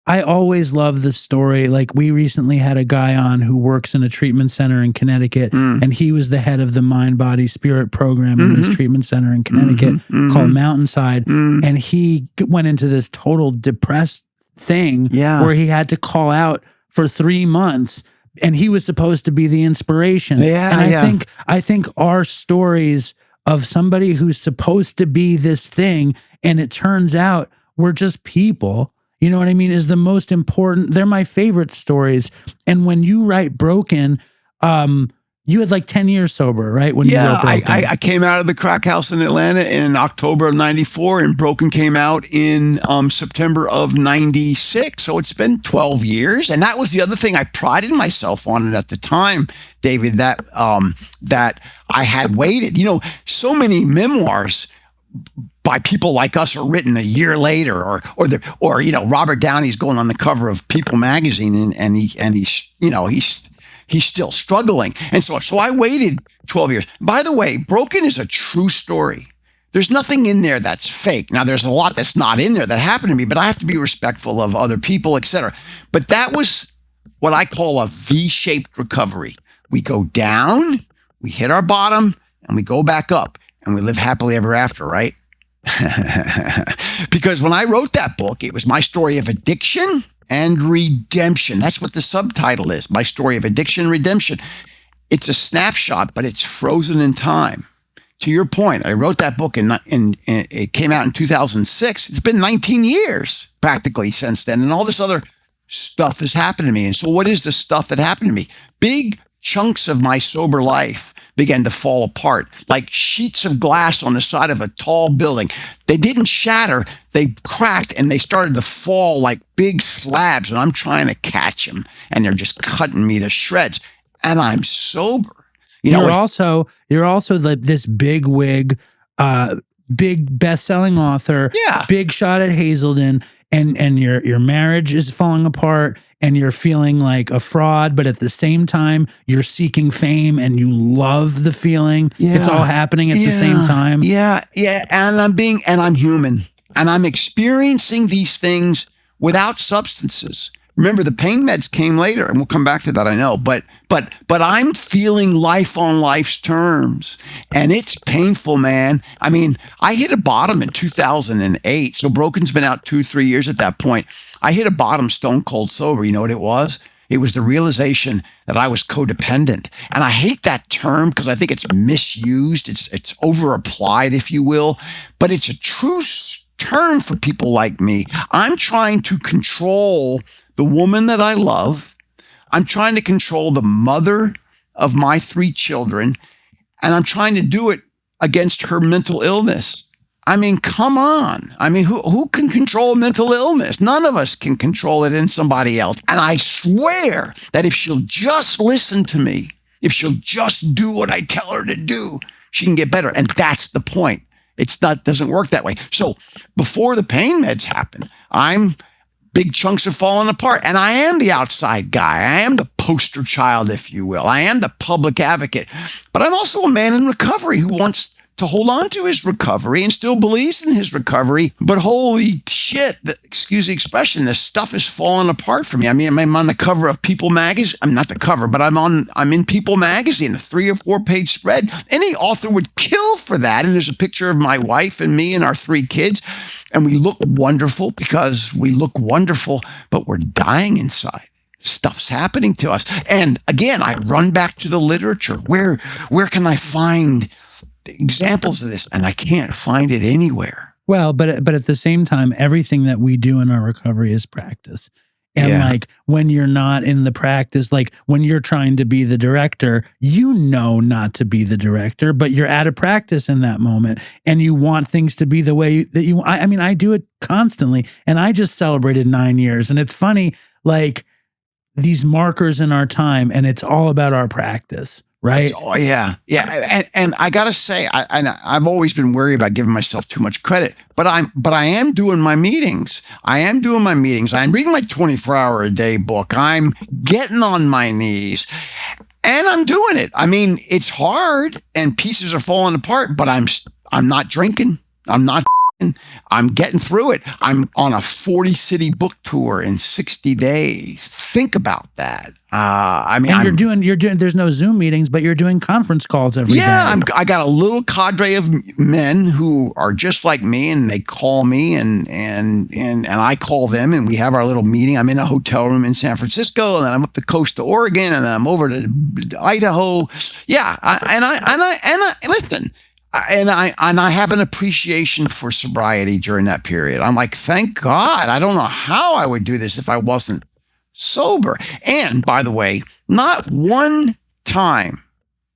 Speaker 1: I always love the story. Like, we recently had a guy on who works in a treatment center in Connecticut, and he was the head of the mind, body, spirit program in this treatment center in Connecticut called Mountainside. And he went into this total depressed thing where he had to call out for 3 months, and he was supposed to be the inspiration. And I think our stories of somebody who's supposed to be this thing, and it turns out we're just people, you know what I mean, is the most important. They're my favorite stories. And when you write Broken, you had like 10 years sober, right? When you wrote Broken.
Speaker 2: I came out of the crack house in Atlanta in October of 94, and Broken came out in September of 96. So it's been 12 years. And that was the other thing I prided myself on it at the time, David, that I had waited. You know, so many memoirs by people like us are written a year later, or Robert Downey's going on the cover of People magazine, and he's still struggling. And so I waited 12 years. By the way, Broken is a true story. There's nothing in there that's fake. Now, there's a lot that's not in there that happened to me, but I have to be respectful of other people, etc. But that was what I call a V-shaped recovery. We go down, we hit our bottom, and we go back up, and we live happily ever after, right? Because when I wrote that book, it was my story of addiction and redemption. That's what the subtitle is, My Story of Addiction and Redemption. It's a snapshot, but it's frozen in time. To your point, I wrote that book and it came out in 2006. It's been 19 years practically since then, and all this other stuff has happened to me. And so what is the stuff that happened to me? Big chunks of my sober life began to fall apart like sheets of glass on the side of a tall building. They didn't shatter, they cracked, and they started to fall like big slabs, and I'm trying to catch them, and they're just cutting me to shreds. And I'm sober.
Speaker 1: You're also like this big wig, big best-selling author, big shot at Hazelden, and your marriage is falling apart, and you're feeling like a fraud, but at the same time, you're seeking fame and you love the feeling. It's all happening at the same time.
Speaker 2: And I'm human, and I'm experiencing these things without substances. Remember, the pain meds came later, and we'll come back to that, I know, but I'm feeling life on life's terms, and it's painful, man. I mean, I hit a bottom in 2008, so Broken's been out 2-3 years at that point. I hit a bottom stone cold sober. You know what it was? It was the realization that I was codependent. And I hate that term because I think it's misused. It's over-applied, if you will, but it's a true term for people like me. I'm trying to control the woman that I love. I'm trying to control the mother of my 3 children, and I'm trying to do it against her mental illness. I mean, come on. I mean, who can control mental illness? None of us can control it in somebody else. And I swear that if she'll just listen to me, if she'll just do what I tell her to do, she can get better. And that's the point. doesn't work that way. So before the pain meds happen, big chunks are falling apart. And I am the outside guy. I am the poster child, if you will. I am the public advocate. But I'm also a man in recovery who wants to hold on to his recovery and still believes in his recovery. But holy shit, excuse the expression, this stuff is falling apart for me. I mean, I'm on the cover of People magazine. I'm not the cover, but I'm in People magazine, a 3 or 4 page spread. Any author would kill for that. And there's a picture of my wife and me and our 3 kids. And we look wonderful because we look wonderful, but we're dying inside. Stuff's happening to us. And again, I run back to the literature. Where can I find examples of this? And I can't find it anywhere.
Speaker 1: Well, but at the same time, everything that we do in our recovery is practice. And like when you're not in the practice, like when you're trying to be the director, you know not to be the director, but you're out of practice in that moment and you want things to be the way that you, I mean, I do it constantly, and I just celebrated 9 years, and it's funny, like these markers in our time, and it's all about our practice. Right.
Speaker 2: Yeah. And I got to say, I've always been worried about giving myself too much credit, but I am doing my meetings. I'm reading my 24-hour-a-day book. I'm getting on my knees and I'm doing it. I mean, it's hard and pieces are falling apart, but I'm not drinking. I'm getting through it. I'm on a 40-city book tour in 60 days. Think about that. I mean,
Speaker 1: and you're doing. There's no Zoom meetings, but you're doing conference calls every day.
Speaker 2: I got a little cadre of men who are just like me, and they call me, and I call them, and we have our little meeting. I'm in a hotel room in San Francisco, and then I'm up the coast to Oregon, and then I'm over to Idaho. Yeah, I listen. And I have an appreciation for sobriety during that period. I'm like, thank God. I don't know how I would do this if I wasn't sober. And by the way, not one time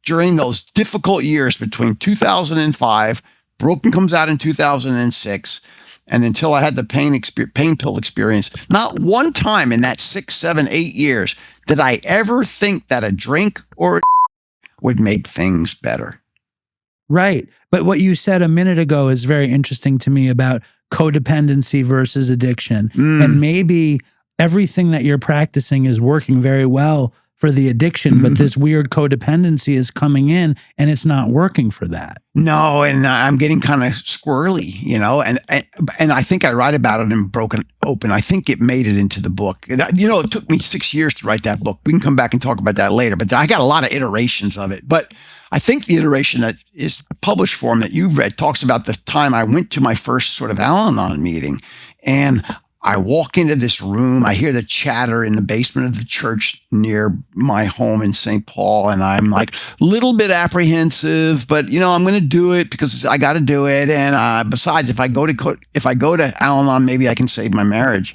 Speaker 2: during those difficult years between 2005, Broken comes out in 2006, and until I had the pain pill experience, not one time in that 6, 7, 8 years did I ever think that a drink or would make things better.
Speaker 1: Right. But what you said a minute ago is very interesting to me about codependency versus addiction. And maybe everything that you're practicing is working very well for the addiction, but this weird codependency is coming in and it's not working for that.
Speaker 2: No, and I'm getting kind of squirrely, you know, and I think I write about it in Broken Open. I think it made it into the book. You know, it took me 6 years to write that book. We can come back and talk about that later, but I got a lot of iterations of it. But I think the iteration that is published form that you've read talks about the time I went to my first sort of Al-Anon meeting, and I walk into this room, I hear the chatter in the basement of the church near my home in St. Paul, and I'm like a little bit apprehensive, but you know, I'm going to do it because I got to do it. And besides, if I go to Al-Anon, maybe I can save my marriage.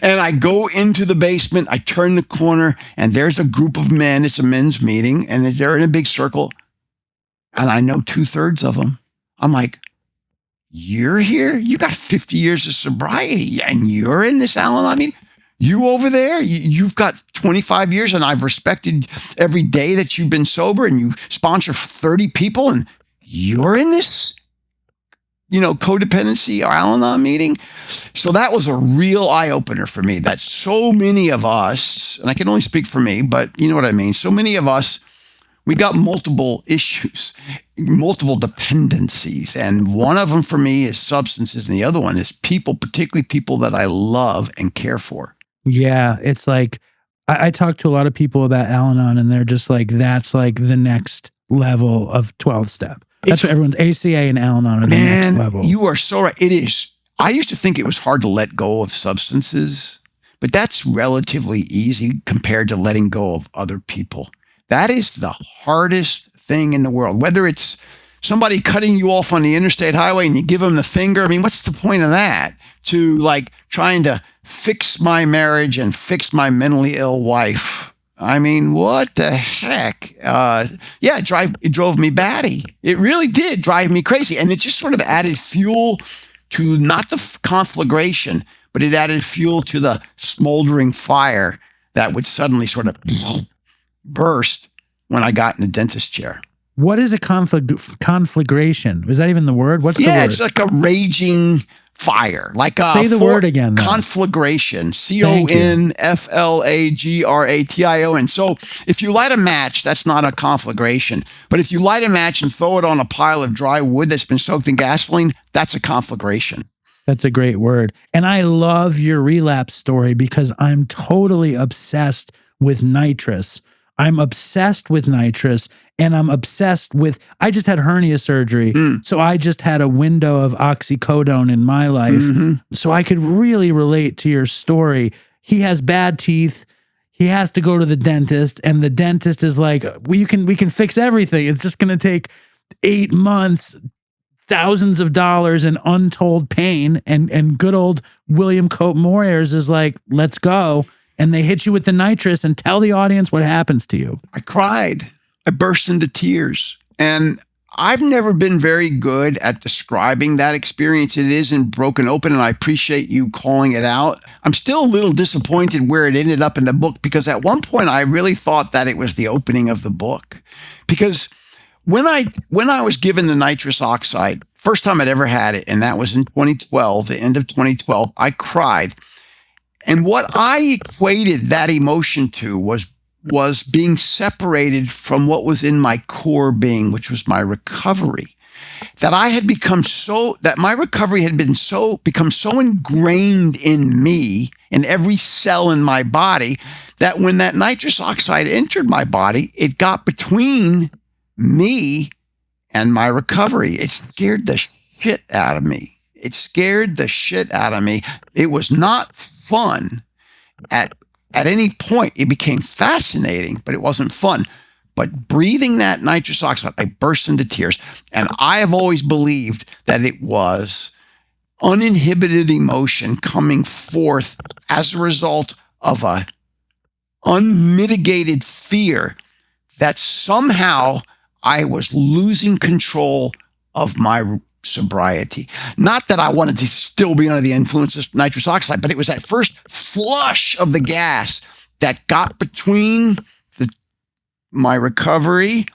Speaker 2: And I go into the basement, I turn the corner, and there's a group of men. It's a men's meeting, and they're in a big circle, and I know 2/3 of them. I'm like, you're here? You got 50 years of sobriety, and you're in this Al-Anon meeting? You over there, you've got 25 years, and I've respected every day that you've been sober, and you sponsor 30 people, and you're in this, you know, codependency or Al-Anon meeting. So that was a real eye-opener for me, that so many of us, and I can only speak for me, but you know what I mean, so many of us, we got multiple issues, multiple dependencies. And one of them for me is substances, and the other one is people, particularly people that I love and care for.
Speaker 1: Yeah, it's like, I talk to a lot of people about Al-Anon, and they're just like, that's like the next level of 12-step. That's what everyone's ACA and Al-Anon are the next level.
Speaker 2: You are so right. It is. I used to think it was hard to let go of substances, but that's relatively easy compared to letting go of other people. That is the hardest thing in the world. Whether it's somebody cutting you off on the interstate highway and you give them the finger. I mean, what's the point of that? To like trying to fix my marriage and fix my mentally ill wife. I mean, what the heck? It drove me batty. It really did drive me crazy. And it just sort of added fuel to not the conflagration, but it added fuel to the smoldering fire that would suddenly sort of burst when I got in the dentist chair.
Speaker 1: What is a conflagration? Is that even the word? What's the word?
Speaker 2: Yeah, it's like a raging fire. Like a
Speaker 1: Say the word again, though.
Speaker 2: Conflagration. CONFLAGRATION. So if you light a match, that's not a conflagration. But if you light a match and throw it on a pile of dry wood that's been soaked in gasoline, that's a conflagration.
Speaker 1: That's a great word. And I love your relapse story because I'm totally obsessed with nitrous. I'm obsessed with nitrous, and I'm obsessed with, I just had hernia surgery. So I just had a window of oxycodone in my life. So I could really relate to your story. He has bad teeth. He has to go to the dentist, and the dentist is like, we can fix everything. It's just going to take 8 months, thousands of dollars, and untold pain. And good old William Cope Moyers is like, let's go. And they hit you with the nitrous, and tell the audience what happens to you.
Speaker 2: I cried. I burst into tears. And I've never been very good at describing that experience. It isn't broken open, and I appreciate you calling it out. I'm still a little disappointed where it ended up in the book, because at one point I really thought that it was the opening of the book. Because when I was given the nitrous oxide, first time I'd ever had it, and that was in 2012, the end of 2012, I cried. And what I equated that emotion to was being separated from what was in my core being, which was my recovery. That I had become that my recovery had become so ingrained in me, in every cell in my body, that when that nitrous oxide entered my body, it got between me and my recovery. It scared the shit out of me. It scared the shit out of me. It was not fun at any point. It became fascinating, but it wasn't fun. But breathing that nitrous oxide, I burst into tears. And I have always believed that it was uninhibited emotion coming forth as a result of a unmitigated fear that somehow I was losing control of my sobriety. Not that I wanted to still be under the influence of nitrous oxide, but it was that first flush of the gas that got between my recovery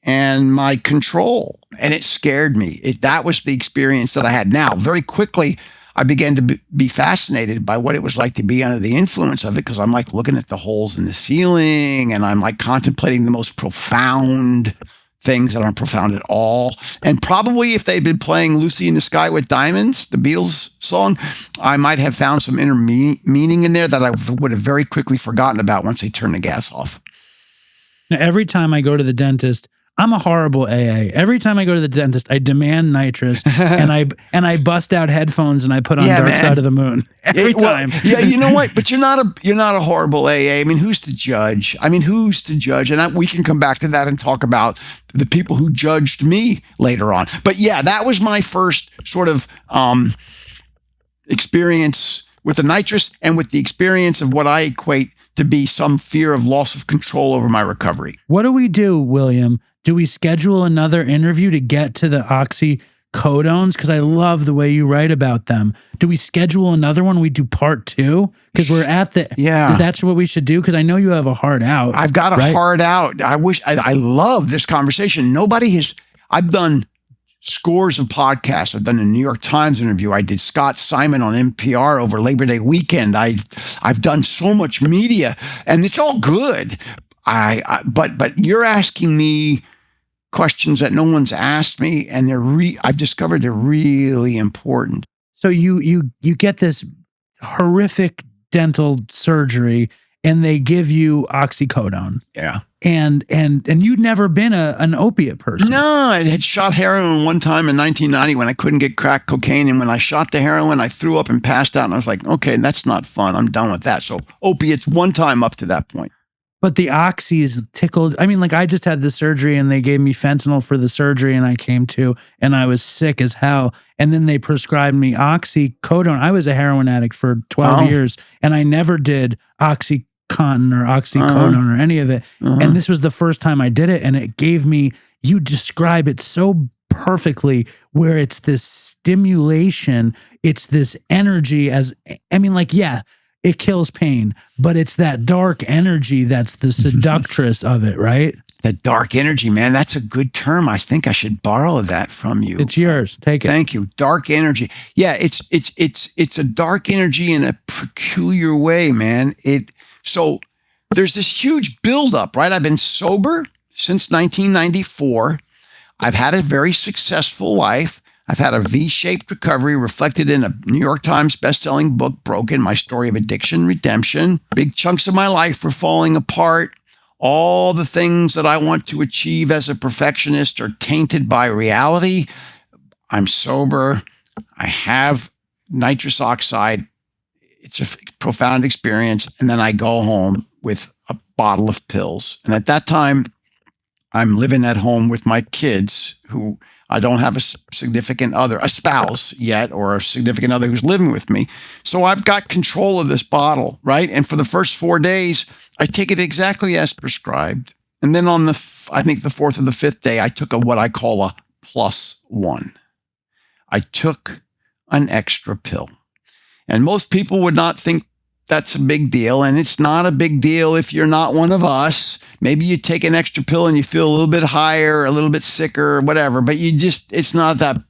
Speaker 2: and my control. And it scared me. That was the experience that I had. Now, very quickly, I began to be fascinated by what it was like to be under the influence of it, because I'm like looking at the holes in the ceiling, and I'm like contemplating the most profound things that aren't profound at all. And probably if they'd been playing Lucy in the Sky with Diamonds, the Beatles song, I might have found some inner meaning in there that I would have very quickly forgotten about once they turned the gas off.
Speaker 1: Now, every time I go to the dentist, I'm a horrible AA. Every time I go to the dentist, I demand nitrous, and I bust out headphones and I put on Dark Side of the Moon every time.
Speaker 2: Yeah, you know what? But you're not a horrible AA. I mean, who's to judge? And we can come back to that and talk about the people who judged me later on. But yeah, that was my first sort of experience with the nitrous, and with the experience of what I equate to be some fear of loss of control over my recovery.
Speaker 1: What do we do, William? Do we schedule another interview to get to the oxycodones? Because I love the way you write about them. Do we schedule another one? We do part 2? Because we're at the...
Speaker 2: Yeah.
Speaker 1: Is that what we should do? Because I know you have a heart out.
Speaker 2: I've got a heart out. I love this conversation. I've done scores of podcasts. I've done a New York Times interview. I did Scott Simon on NPR over Labor Day weekend. I've done so much media, and it's all good. But you're asking me questions that no one's asked me, and I've discovered they're really important.
Speaker 1: So you get this horrific dental surgery, and they give you oxycodone.
Speaker 2: Yeah.
Speaker 1: And you'd never been an opiate person.
Speaker 2: No, I had shot heroin one time in 1990 when I couldn't get crack cocaine. And when I shot the heroin, I threw up and passed out. And I was like, okay, that's not fun. I'm done with that. So opiates one time up to that point.
Speaker 1: But the oxys tickled. I mean, like, I just had the surgery and they gave me fentanyl for the surgery, and I came to, and I was sick as hell. And then they prescribed me oxycodone. I was a heroin addict for 12 years, and I never did Oxycontin or Oxycodone or any of it. And this was the first time I did it, and it gave me, you describe it so perfectly, where it's this stimulation, it's this energy it kills pain, but it's that dark energy that's the seductress of it, right?
Speaker 2: That dark energy, man. That's a good term. I think I should borrow that from you.
Speaker 1: It's yours. Take it.
Speaker 2: Thank you. Dark energy. Yeah, it's a dark energy in a peculiar way, man. So there's this huge buildup, right? I've been sober since 1994. I've had a very successful life. I've had a V-shaped recovery reflected in a New York Times bestselling book, Broken, My Story of Addiction, Redemption. Big chunks of my life were falling apart. All the things that I want to achieve as a perfectionist are tainted by reality. I'm sober. I have nitrous oxide. It's a profound experience. And then I go home with a bottle of pills. And at that time, I'm living at home with my kids who I don't have a significant other, a spouse yet, or a significant other who's living with me. So I've got control of this bottle, right? And for the first 4 days, I take it exactly as prescribed. And then on I think the fourth or the fifth day, I took what I call a +1. I took an extra pill. And most people would not think that's a big deal. And it's not a big deal if you're not one of us. Maybe you take an extra pill and you feel a little bit higher, a little bit sicker, or whatever, but it's not that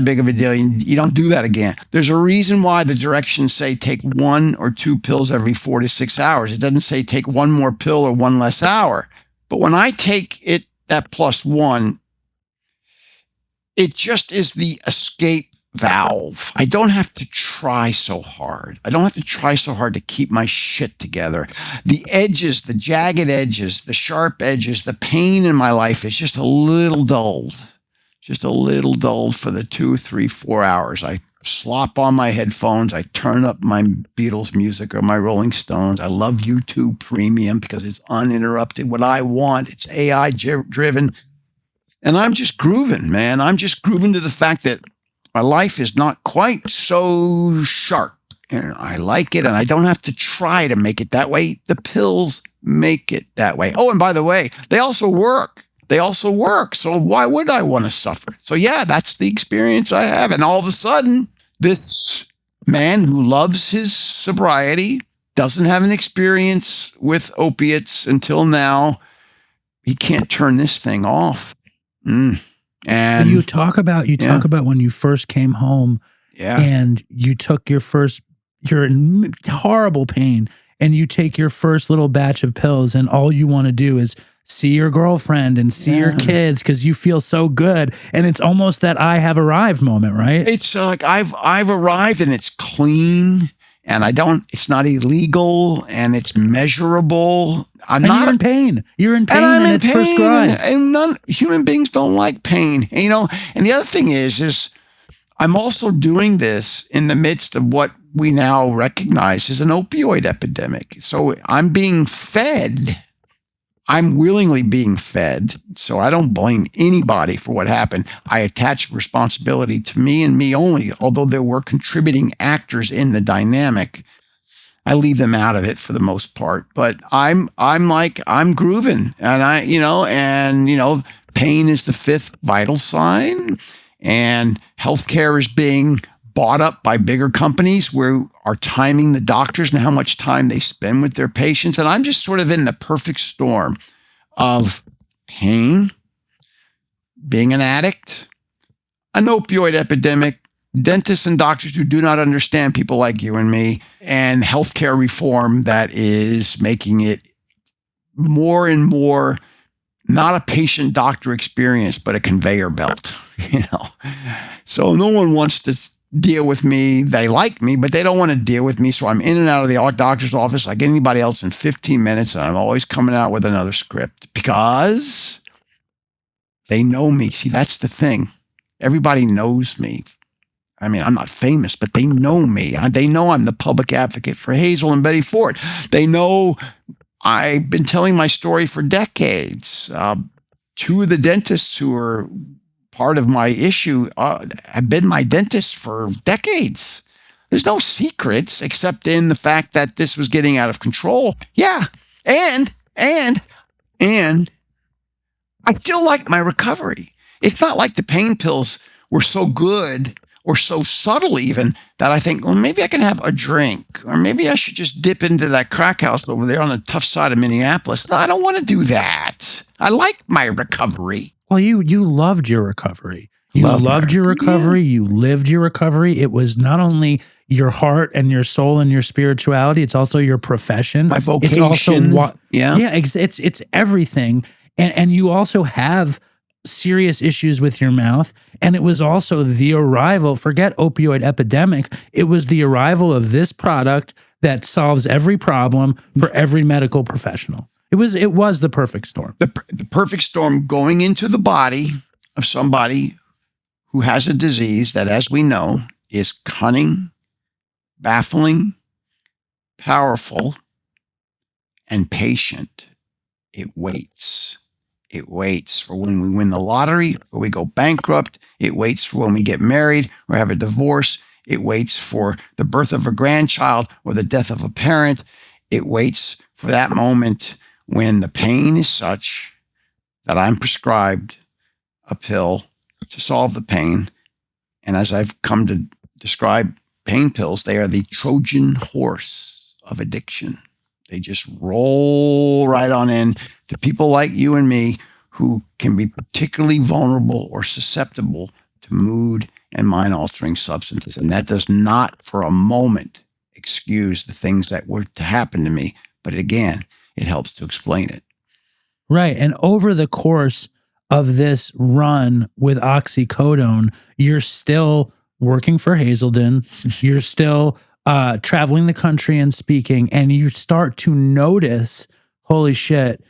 Speaker 2: big of a deal. You don't do that again. There's a reason why the directions say take 1 or 2 pills every 4 to 6 hours. It doesn't say take 1 more pill or 1 less hour. But when I take it, that +1, it just is the escape valve. I don't have to try so hard. I don't have to try so hard to keep my shit together. The edges, the jagged edges, the sharp edges, the pain in my life is just a little dulled. Just a little dulled for the 2, 3, 4 hours. I slop on my headphones. I turn up my Beatles music or my Rolling Stones. I love YouTube Premium because it's uninterrupted. What I want, it's AI driven. And I'm just grooving, man. I'm just grooving to the fact that my life is not quite so sharp, and I like it, and I don't have to try to make it that way. The pills make it that way. Oh, and by the way, they also work. So why would I want to suffer? So yeah, that's the experience I have. And all of a sudden, this man who loves his sobriety doesn't have an experience with opiates until now. He can't turn this thing off. And
Speaker 1: you talk about when you first came home, and you took you're in horrible pain, and you take your first little batch of pills, and all you want to do is see your girlfriend and see your kids because you feel so good, and it's almost that I have arrived moment, right?
Speaker 2: It's like I've arrived, and it's clean, and it's not illegal, and it's measurable.
Speaker 1: You're in pain. You're in pain, and it's prescribed.
Speaker 2: And human beings don't like pain, And the other thing is I'm also doing this in the midst of what we now recognize as an opioid epidemic. So I'm being fed. I'm willingly being fed. So I don't blame anybody for what happened. I attach responsibility to me and me only, although there were contributing actors in the dynamic. I leave them out of it for the most part, but I'm grooving, and pain is the 5th vital sign, and healthcare is being bought up by bigger companies who are timing the doctors and how much time they spend with their patients. And I'm just sort of in the perfect storm of pain, being an addict, an opioid epidemic, dentists and doctors who do not understand people like you and me, and healthcare reform that is making it more and more not a patient-doctor experience, but a conveyor belt, So no one wants to deal with me. They like me, but they don't want to deal with me. So I'm in and out of the doctor's office like anybody else in 15 minutes, and I'm always coming out with another script because they know me. See, that's the thing. Everybody knows me. I mean, I'm not famous, but they know me. They know I'm the public advocate for Hazel and Betty Ford. They know I've been telling my story for decades. 2 of the dentists who are part of my issue have been my dentists for decades. There's no secrets except in the fact that this was getting out of control. Yeah. And I still like my recovery. It's not like the pain pills were so good or so subtle even that I think, well, maybe I can have a drink, or maybe I should just dip into that crack house over there on the tough side of Minneapolis. No, I don't want to do that. I like my recovery.
Speaker 1: Well, you loved your recovery. You loved your recovery. Yeah. You lived your recovery. It was not only your heart and your soul and your spirituality, it's also your profession.
Speaker 2: My vocation.
Speaker 1: It's also it's everything. And you also have serious issues with your mouth. And it was also the arrival, forget opioid epidemic, it was the arrival of this product that solves every problem for every medical professional. It was the perfect storm.
Speaker 2: The perfect storm going into the body of somebody who has a disease that, as we know, is cunning, baffling, powerful, and patient. It waits. It waits for when we win the lottery or we go bankrupt. It waits for when we get married or have a divorce. It waits for the birth of a grandchild or the death of a parent. It waits for that moment when the pain is such that I'm prescribed a pill to solve the pain. And as I've come to describe pain pills, they are the Trojan horse of addiction. They just roll right on in to people like you and me who can be particularly vulnerable or susceptible to mood and mind-altering substances. And that does not for a moment excuse the things that were to happen to me. But again, it helps to explain it.
Speaker 1: Right. And over the course of this run with Oxycodone, you're still working for Hazelden. You're still traveling the country and speaking, and you start to notice, holy shit,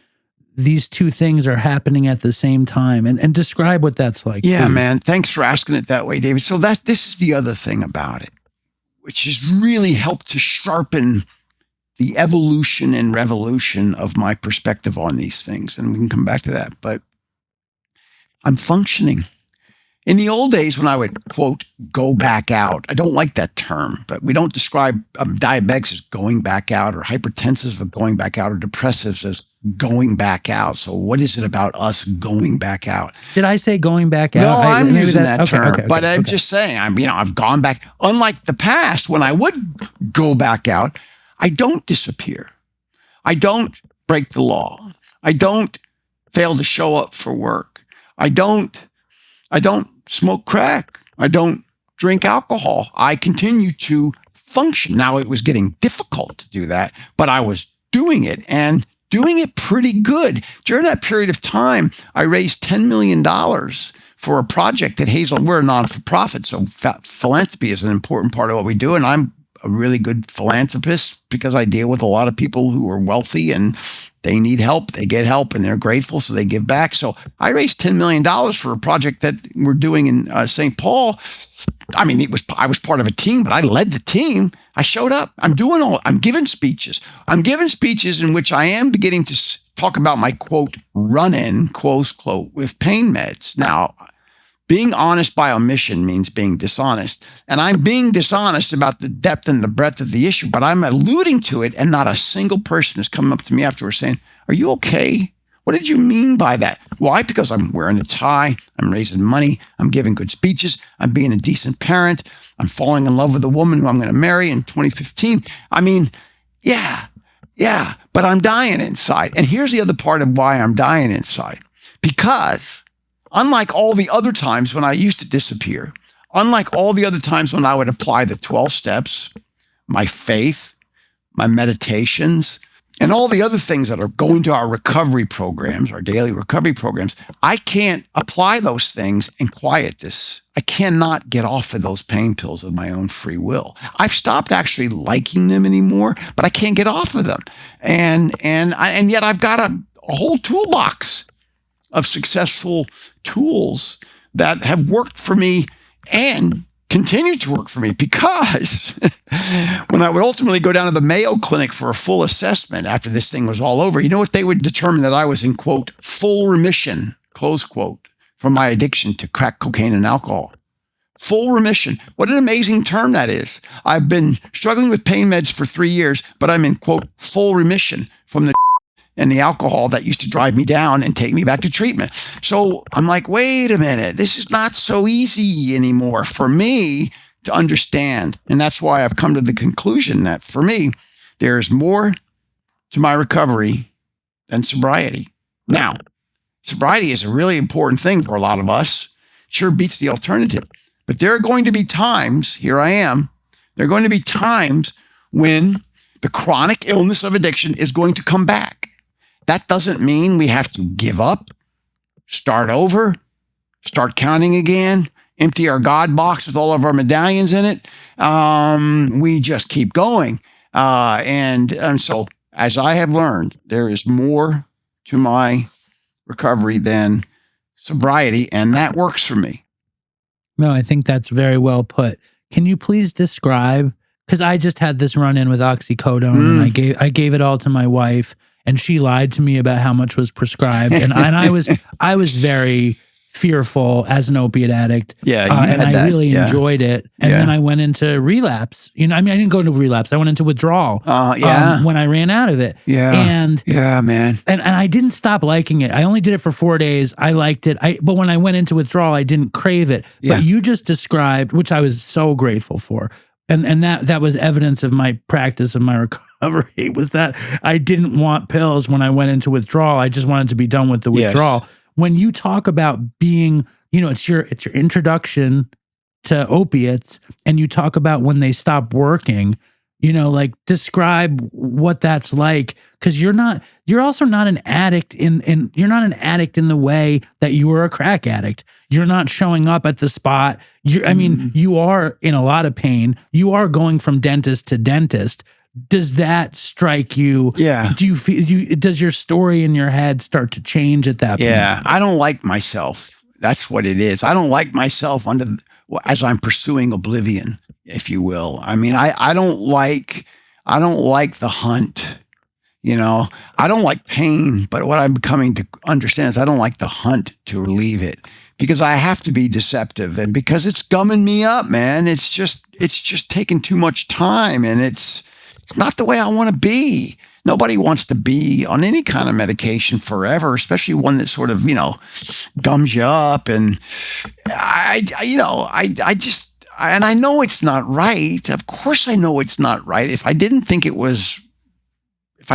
Speaker 1: these two things are happening at the same time. And describe what that's like.
Speaker 2: Yeah,
Speaker 1: please.
Speaker 2: Man. Thanks for asking it that way, David. So this is the other thing about it, which has really helped to sharpen the evolution and revolution of my perspective on these things. And we can come back to that. But I'm functioning. In the old days when I would, quote, go back out, I don't like that term, but we don't describe diabetics as going back out, or hypertensives as going back out, or depressives as going back out. So what is it about us going back out?
Speaker 1: Did I say going back out?
Speaker 2: No, I'm using that term, but I'm just saying, I've gone back. Unlike the past, when I would go back out, I don't disappear. I don't break the law. I don't fail to show up for work. I don't smoke crack. I don't drink alcohol. I continue to function. Now, it was getting difficult to do that, but I was doing it and doing it pretty good. During that period of time, I raised $10 million for a project at Hazelden. We're a non-for-profit, so philanthropy is an important part of what we do, and I'm a really good philanthropist because I deal with a lot of people who are wealthy and they need help, they get help, and they're grateful, so they give back. So I raised $10 million for a project that we're doing in St. Paul. I mean, I was part of a team, but I led the team. I showed up. I'm giving speeches. I'm giving speeches in which I am beginning to talk about my, quote, run-in, close quote, with pain meds. Now, being honest by omission means being dishonest. And I'm being dishonest about the depth and the breadth of the issue, but I'm alluding to it, and not a single person has come up to me afterwards saying, are you okay? What did you mean by that? Why? Because I'm wearing a tie, I'm raising money, I'm giving good speeches, I'm being a decent parent, I'm falling in love with a woman who I'm going to marry in 2015. I mean, yeah, but I'm dying inside. And here's the other part of why I'm dying inside. Because unlike all the other times when I used to disappear, unlike all the other times when I would apply the 12 steps, my faith, my meditations, and all the other things that are going to our recovery programs, our daily recovery programs, I can't apply those things and quiet this. I cannot get off of those pain pills of my own free will. I've stopped actually liking them anymore, but I can't get off of them. And yet I've got a whole toolbox of successful tools that have worked for me and continue to work for me, because when I would ultimately go down to the Mayo Clinic for a full assessment after this thing was all over, you know what they would determine? That I was in, quote, full remission, close quote, from my addiction to crack cocaine and alcohol. Full remission. What an amazing term that is. I've been struggling with pain meds for 3 years, but I'm in, quote, full remission from the and the alcohol that used to drive me down and take me back to treatment. So I'm like, wait a minute, this is not so easy anymore for me to understand. And that's why I've come to the conclusion that for me, there's more to my recovery than sobriety. Now, sobriety is a really important thing for a lot of us. Sure beats the alternative. But there are going to be times, here I am, there are going to be times when the chronic illness of addiction is going to come back. That doesn't mean we have to give up, start over, start counting again, empty our God box with all of our medallions in it. We just keep going. And so, as I have learned, there is more to my recovery than sobriety, and that works for me.
Speaker 1: No, I think that's very well put. Can you please describe, because I just had this run-in with oxycodone, and I gave it all to my wife, and she lied to me about how much was prescribed, and I was very fearful as an opiate addict.
Speaker 2: Yeah,
Speaker 1: and I really enjoyed it. And then I went into relapse. I didn't go into relapse. I went into withdrawal. When I ran out of it.
Speaker 2: Man.
Speaker 1: And I didn't stop liking it. I only did it for 4 days. I liked it. But when I went into withdrawal, I didn't crave it.
Speaker 2: Yeah.
Speaker 1: But you just described, which I was so grateful for. And that was evidence of my practice of my recovery, was that I didn't want pills when I went into withdrawal. I just wanted to be done with the withdrawal. Yes. When you talk about being, it's your introduction to opiates, and you talk about when they stop working, describe what that's like, because you're also not an addict you're not an addict in the way that you were a crack addict. You're not showing up at the spot. You are in a lot of pain. You are going from dentist to dentist. Does that strike you?
Speaker 2: Yeah.
Speaker 1: Do you feel? Does your story in your head start to change at that point?
Speaker 2: Yeah. I don't like myself. That's what it is. I don't like myself as I'm pursuing oblivion, if you will. I don't like the hunt. I don't like pain, but what I'm coming to understand is I don't like the hunt to relieve it, because I have to be deceptive, and because it's gumming me up, man. It's just taking too much time, and it's not the way I want to be. Nobody wants to be on any kind of medication forever, especially one that sort of, gums you up. And I know it's not right. Of course I know it's not right. If I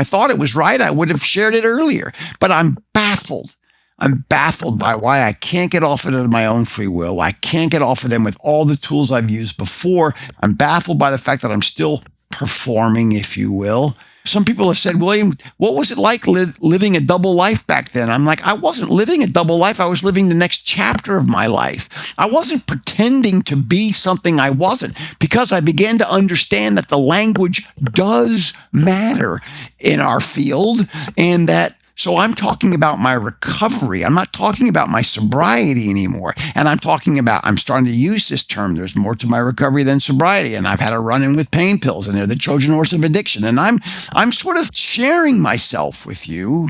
Speaker 2: thought it was right, I would have shared it earlier. But I'm baffled. I'm baffled by why I can't get off of it of my own free will. Why I can't get off of them with all the tools I've used before. I'm baffled by the fact that I'm still performing, if you will. Some people have said, William, what was it like living a double life back then? I'm like, I wasn't living a double life. I was living the next chapter of my life. I wasn't pretending to be something I wasn't, because I began to understand that the language does matter in our field, and that so I'm talking about my recovery. I'm not talking about my sobriety anymore. And I'm starting to use this term. There's more to my recovery than sobriety. And I've had a run-in with pain pills, and they're the Trojan horse of addiction. And I'm sort of sharing myself with you,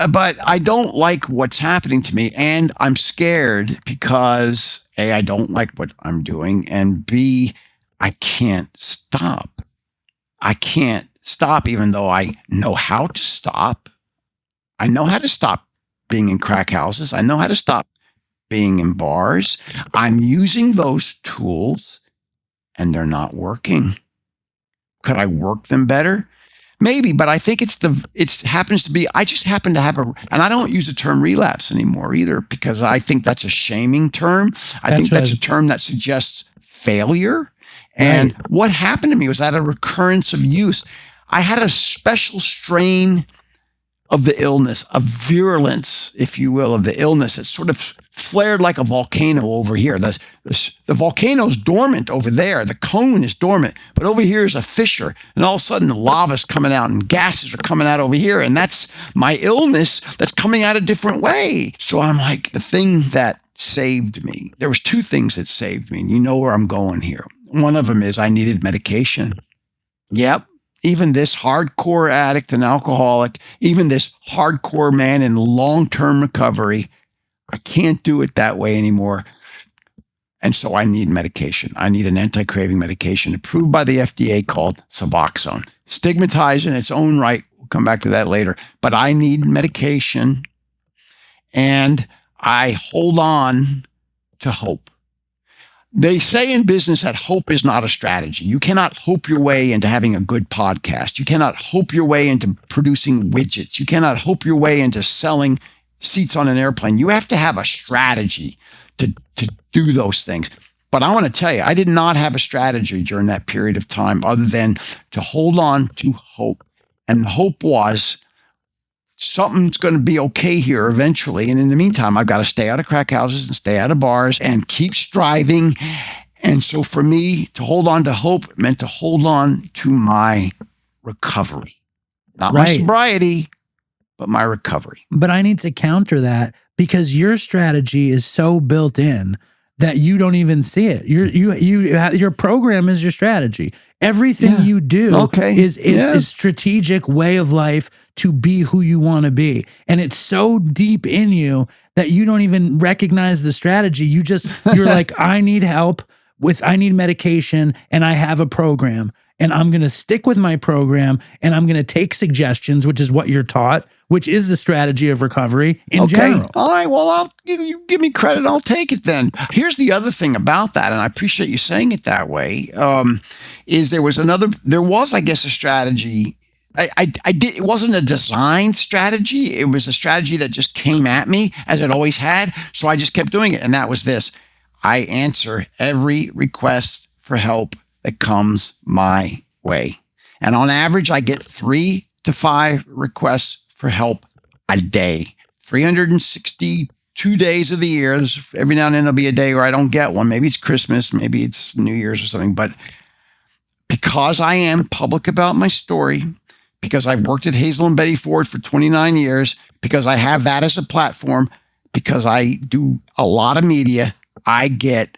Speaker 2: but I don't like what's happening to me. And I'm scared because A, I don't like what I'm doing. And B, I can't stop. I can't stop, even though I know how to stop. I know how to stop being in crack houses. I know how to stop being in bars. I'm using those tools, and they're not working. Could I work them better? Maybe, but I think it happens to be, I just happen to have and I don't use the term relapse anymore either, because I think that's a shaming term. I think that's a term that suggests failure. And what happened to me was I had a recurrence of use. I had a special strain of the illness, a virulence, if you will, of the illness. It sort of flared like a volcano over here. The volcano's dormant over there. The cone is dormant, but over here is a fissure. And all of a sudden, the lava's coming out and gases are coming out over here. And that's my illness that's coming out a different way. So I'm like, the thing that saved me, there was two things that saved me. And you know where I'm going here. One of them is I needed medication. Yep. Even this hardcore addict and alcoholic, even this hardcore man in long-term recovery, I can't do it that way anymore. And so I need medication. I need an anti-craving medication approved by the FDA called Suboxone. Stigmatized in its own right. We'll come back to that later. But I need medication, and I hold on to hope. They say in business that hope is not a strategy. You cannot hope your way into having a good podcast. You cannot hope your way into producing widgets. You cannot hope your way into selling seats on an airplane. You have to have a strategy to do those things. But I want to tell you, I did not have a strategy during that period of time other than to hold on to hope. And the hope was something's going to be okay here eventually. And in the meantime, I've got to stay out of crack houses and stay out of bars and keep striving. And so for me to hold on to hope meant to hold on to my recovery, not my sobriety, but my recovery.
Speaker 1: But I need to counter that because your strategy is so built in that you don't even see it. Your program is your strategy. Everything you do is a strategic way of life to be who you want to be. And it's so deep in you that you don't even recognize the strategy. You're like, I need help I need medication, and I have a program, and I'm going to stick with my program, and I'm going to take suggestions, which is what you're taught, which is the strategy of recovery in general.
Speaker 2: All right. Well, you give me credit. I'll take it then. Here's the other thing about that, and I appreciate you saying it that way, is there was, I guess, a strategy. It wasn't a designed strategy. It was a strategy that just came at me as it always had. So I just kept doing it. And that was this. I answer every request for help that comes my way. And on average, I get 3 to 5 requests for help a day. 362 days of the year. Every now and then there'll be a day where I don't get one. Maybe it's Christmas, maybe it's New Year's or something. But because I am public about my story, because I've worked at Hazelden and Betty Ford for 29 years, because I have that as a platform, because I do a lot of media, I get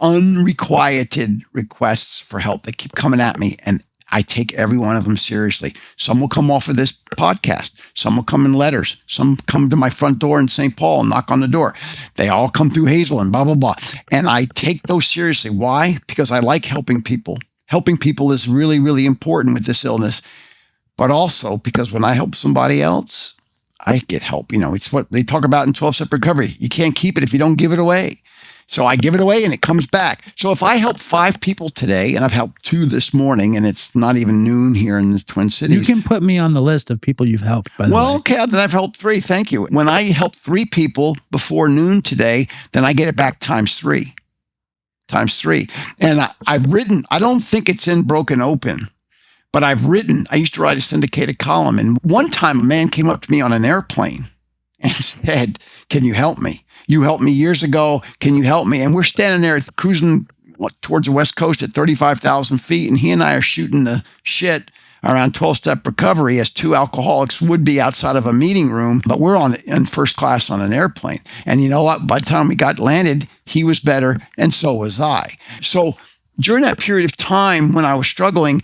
Speaker 2: unrequited requests for help. They keep coming at me, and I take every one of them seriously. Some will come off of this podcast. Some will come in letters. Some come to my front door in St. Paul and knock on the door. They all come through Hazelden, blah, blah, blah. And I take those seriously. Why? Because I like helping people. Helping people is really, really important with this illness. But also because when I help somebody else, I get help. It's what they talk about in 12-step recovery. You can't keep it if you don't give it away. So I give it away and it comes back. So if I help 5 people today, and I've helped 2 this morning, and it's not even noon here in the Twin Cities.
Speaker 1: You can put me on the list of people you've helped, by the way.
Speaker 2: Well, okay, then I've helped 3. Thank you. When I help 3 people before noon today, then I get it back times 3. And I've written, I don't think it's in Broken Open, but I used to write a syndicated column. And one time a man came up to me on an airplane and said, "Can you help me? You helped me years ago. Can you help me?" And we're standing there cruising towards the West Coast at 35,000 feet. And he and I are shooting the shit around 12-step recovery as 2 alcoholics would be outside of a meeting room. But we're in first class on an airplane. And you know what? By the time we got landed, he was better, and so was I. So during that period of time when I was struggling,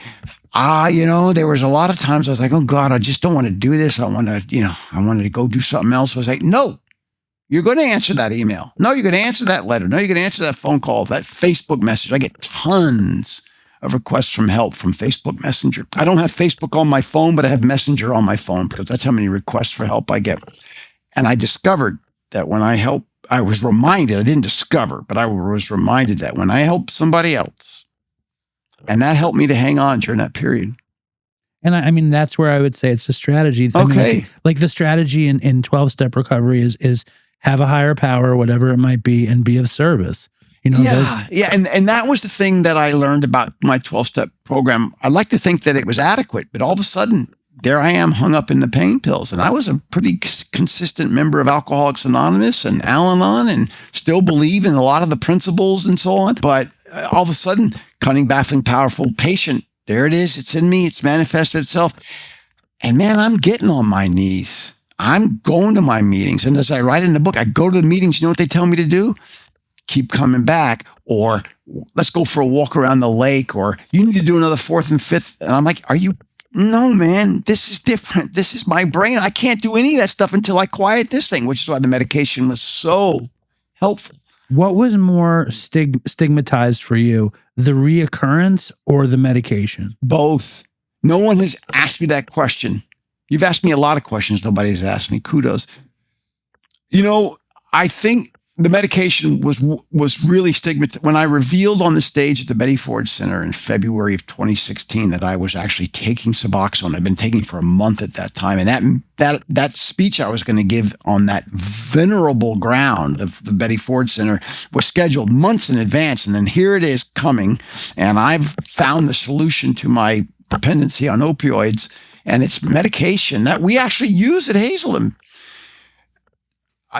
Speaker 2: there was a lot of times I was like, oh God, I just don't want to do this. I wanted to go do something else. I was like, no, you're going to answer that email. No, you're going to answer that letter. No, you're going to answer that phone call, that Facebook message. I get tons of requests from help from Facebook Messenger. I don't have Facebook on my phone, but I have Messenger on my phone because that's how many requests for help I get. And I discovered that when I help, I was reminded, I didn't discover, but I was reminded that when I help somebody else, and that helped me to hang on during that period.
Speaker 1: And I mean, that's where I would say it's a strategy.
Speaker 2: Okay.
Speaker 1: I mean, like the strategy in 12-step recovery is have a higher power, whatever it might be, and be of service.
Speaker 2: Yeah. And that was the thing that I learned about my 12-step program. I like to think that it was adequate, but all of a sudden, there I am hung up in the pain pills. And I was a pretty consistent member of Alcoholics Anonymous and Al-Anon and still believe in a lot of the principles and so on. But all of a sudden, cunning, baffling, powerful, patient, there it is. It's in me. It's manifested itself. And man, I'm getting on my knees. I'm going to my meetings. And as I write in the book, I go to the meetings. You know what they tell me to do? Keep coming back, or let's go for a walk around the lake, or you need to do another 4th and 5th. And I'm like, no, man, this is different. This is my brain. I can't do any of that stuff until I quiet this thing, which is why the medication was so helpful.
Speaker 1: What was more stigmatized for you, the reoccurrence or the medication?
Speaker 2: Both. No one has asked me that question. You've asked me a lot of questions. Nobody's asked me. Kudos. I think the medication was really stigmatized. When I revealed on the stage at the Betty Ford Center in February of 2016 that I was actually taking Suboxone, I'd been taking for a month at that time, and that speech I was going to give on that venerable ground of the Betty Ford Center was scheduled months in advance, and then here it is coming, and I've found the solution to my dependency on opioids, and it's medication that we actually use at Hazelden.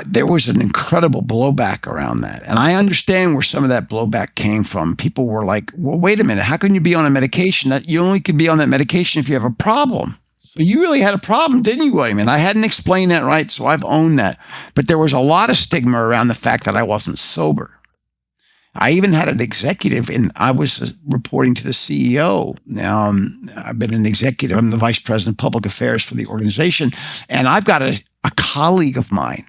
Speaker 2: There was an incredible blowback around that. And I understand where some of that blowback came from. People were like, well, wait a minute, how can you be on a medication that you only could be on that medication if you have a problem? So you really had a problem, didn't you, William? And I hadn't explained that right, so I've owned that. But there was a lot of stigma around the fact that I wasn't sober. I even had an executive, and I was reporting to the CEO. I've been an executive. I'm the vice president of public affairs for the organization. And I've got a colleague of mine,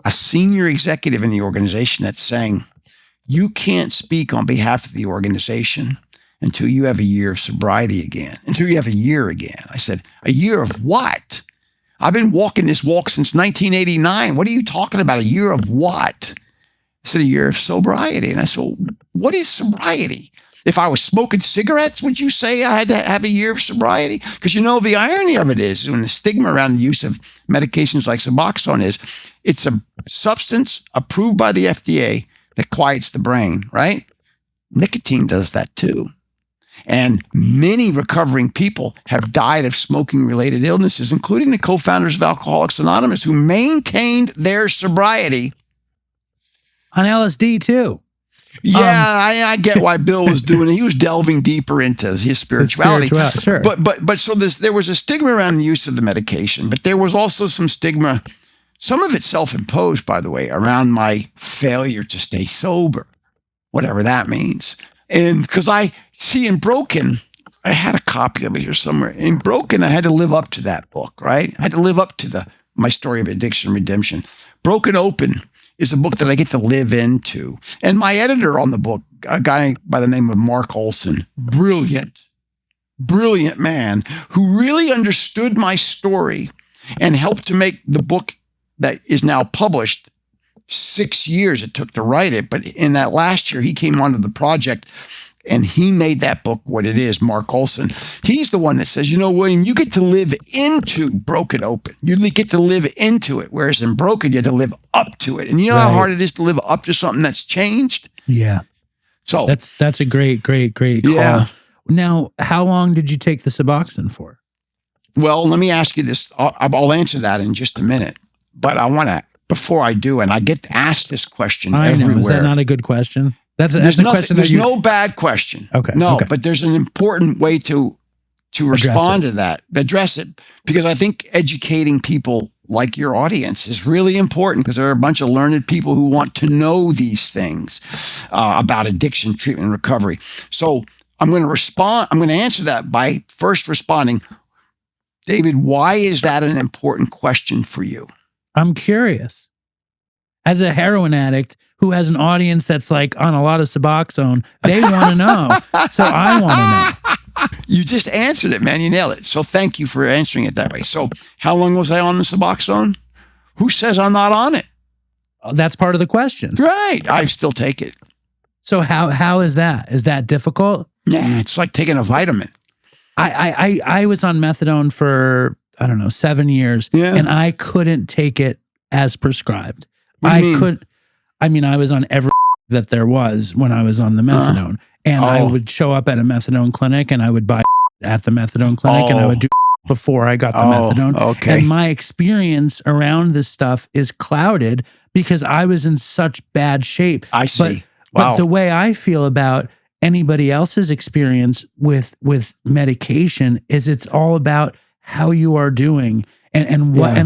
Speaker 2: a senior executive in the organization, that's saying, you can't speak on behalf of the organization until you have a year of sobriety again, until you have a year again. I said, a year of what? I've been walking this walk since 1989. What are you talking about? A year of what? I said, a year of sobriety. And I said, well, what is sobriety? If I was smoking cigarettes, would you say I had to have a year of sobriety? Because the irony of it is, when the stigma around the use of medications like Suboxone is, it's a substance approved by the FDA that quiets the brain, right? Nicotine does that too. And many recovering people have died of smoking-related illnesses, including the co-founders of Alcoholics Anonymous, who maintained their sobriety
Speaker 1: on LSD too.
Speaker 2: Yeah, I get why Bill was doing it. He was delving deeper into his spirituality.
Speaker 1: Sure.
Speaker 2: But so there was a stigma around the use of the medication, but there was also some stigma, some of it self-imposed, by the way, around my failure to stay sober, whatever that means. And because I see in Broken, I had a copy of it here somewhere. In Broken, I had to live up to that book, right? I had to live up to my story of addiction redemption. Broken Open is a book that I get to live into. And my editor on the book, a guy by the name of Mark Olson, brilliant man who really understood my story and helped to make the book that is now published. 6 years it took to write it, but in that last year, he came onto the project and he made that book what it is, Mark Olson. He's the one that says, William, you get to live into Broken Open. You get to live into it, whereas in Broken, you had to live up to it. And you know how hard it is to live up to something that's changed?
Speaker 1: Yeah.
Speaker 2: So
Speaker 1: that's a great call. Yeah. Now, how long did you take the Suboxone for?
Speaker 2: Well, let me ask you this. I'll answer that in just a minute. But I want to, before I do, and I get asked this question everywhere.
Speaker 1: Is that not a good question? That's a question.
Speaker 2: There's no bad question.
Speaker 1: Okay.
Speaker 2: No, but there's an important way to respond to that, address it, because I think educating people like your audience is really important, because there are a bunch of learned people who want to know these things about addiction, treatment, and recovery. So I'm going to answer that by first responding, David, why is that an important question for you?
Speaker 1: I'm curious. As a heroin addict who has an audience that's like on a lot of Suboxone, they want to know. So I want to know.
Speaker 2: You just answered it, man. You nailed it. So thank you for answering it that way. So how long was I on the Suboxone? Who says I'm not on it?
Speaker 1: That's part of the question.
Speaker 2: Right. I still take it.
Speaker 1: So how is that? Is that difficult?
Speaker 2: Yeah, it's like taking a vitamin.
Speaker 1: I was on methadone for, 7 years, and I couldn't take it as prescribed. I was on every that there was when I was on the methadone. And I would show up at a methadone clinic and I would buy at the methadone clinic and I would do before I got the methadone.
Speaker 2: Okay.
Speaker 1: And my experience around this stuff is clouded because I was in such bad shape.
Speaker 2: I see.
Speaker 1: But the way I feel about anybody else's experience with medication is it's all about how you are doing and what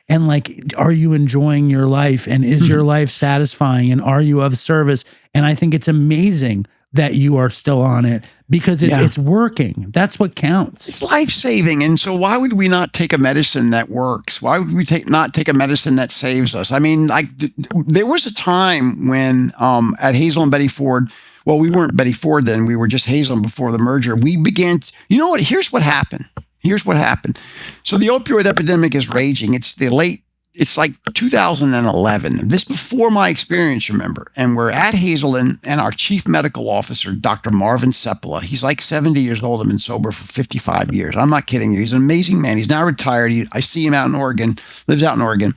Speaker 1: and are you enjoying your life, and is your life satisfying, and are you of service? And I think it's amazing that you are still on it because it's working. That's what counts.
Speaker 2: It's life-saving. And so why would we not take a medicine that works? Why would we not take a medicine that saves us? I mean, there was a time when at Hazelden and Betty Ford, well, we weren't Betty Ford then. We were just Hazelden before the merger. We began, you know what? Here's what happened. So the opioid epidemic is raging. It's like 2011. This before my experience, remember. And we're at Hazelden, and our chief medical officer, Dr. Marvin Sepula, he's like 70 years old and been sober for 55 years. I'm not kidding you. He's an amazing man. He's now retired. I see him out in Oregon, lives out in Oregon.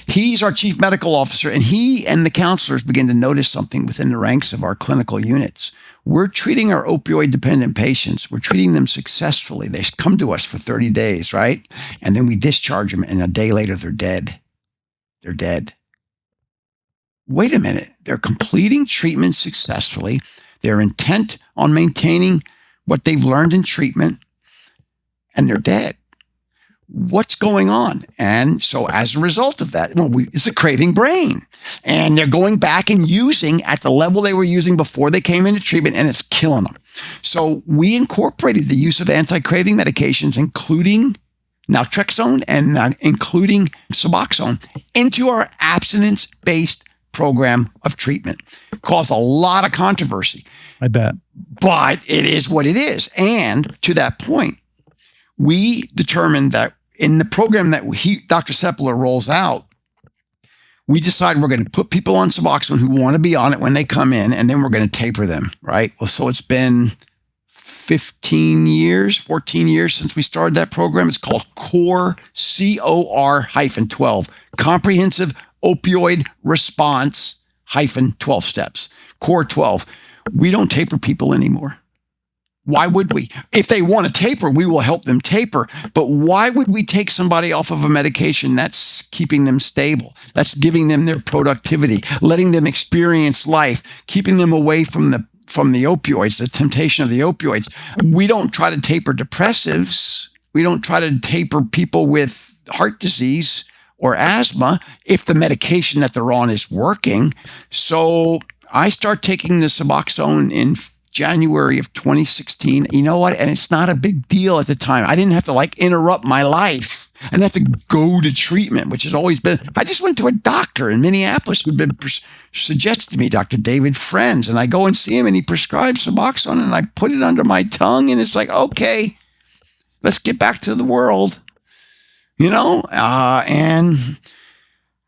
Speaker 2: He's our chief medical officer, and he and the counselors begin to notice something within the ranks of our clinical units. We're treating our opioid-dependent patients. We're treating them successfully. They come to us for 30 days, right? And then we discharge them, and a day later, they're dead. They're dead. Wait a minute. They're completing treatment successfully. They're intent on maintaining what they've learned in treatment, and they're dead. What's going on? And so as a result of that, it's a craving brain. And they're going back and using at the level they were using before they came into treatment, and it's killing them. So we incorporated the use of anti-craving medications, including naltrexone and including Suboxone, into our abstinence-based program of treatment. It caused a lot of controversy.
Speaker 1: I bet.
Speaker 2: But it is what it is. And to that point, we determined that in the program that Dr. Sepula rolls out, we decide we're going to put people on Suboxone who want to be on it when they come in, and then we're going to taper them, right? Well, so it's been 14 years since we started that program. It's called CORE, COR-12, Comprehensive Opioid Response -12 steps, CORE 12. We don't taper people anymore. Why would we? If they want to taper, we will help them taper. But why would we take somebody off of a medication that's keeping them stable, that's giving them their productivity, letting them experience life, keeping them away from the opioids, the temptation of the opioids? We don't try to taper depressives. We don't try to taper people with heart disease or asthma if the medication that they're on is working. So I start taking the Suboxone in January of 2016. You know what? And it's not a big deal at the time. I didn't have to interrupt my life. I didn't have to go to treatment, which has always been. I just went to a doctor in Minneapolis who'd been suggested to me, Dr. David Friends, and I go and see him, and he prescribed Suboxone, and I put it under my tongue, and it's like, okay, let's get back to the world, and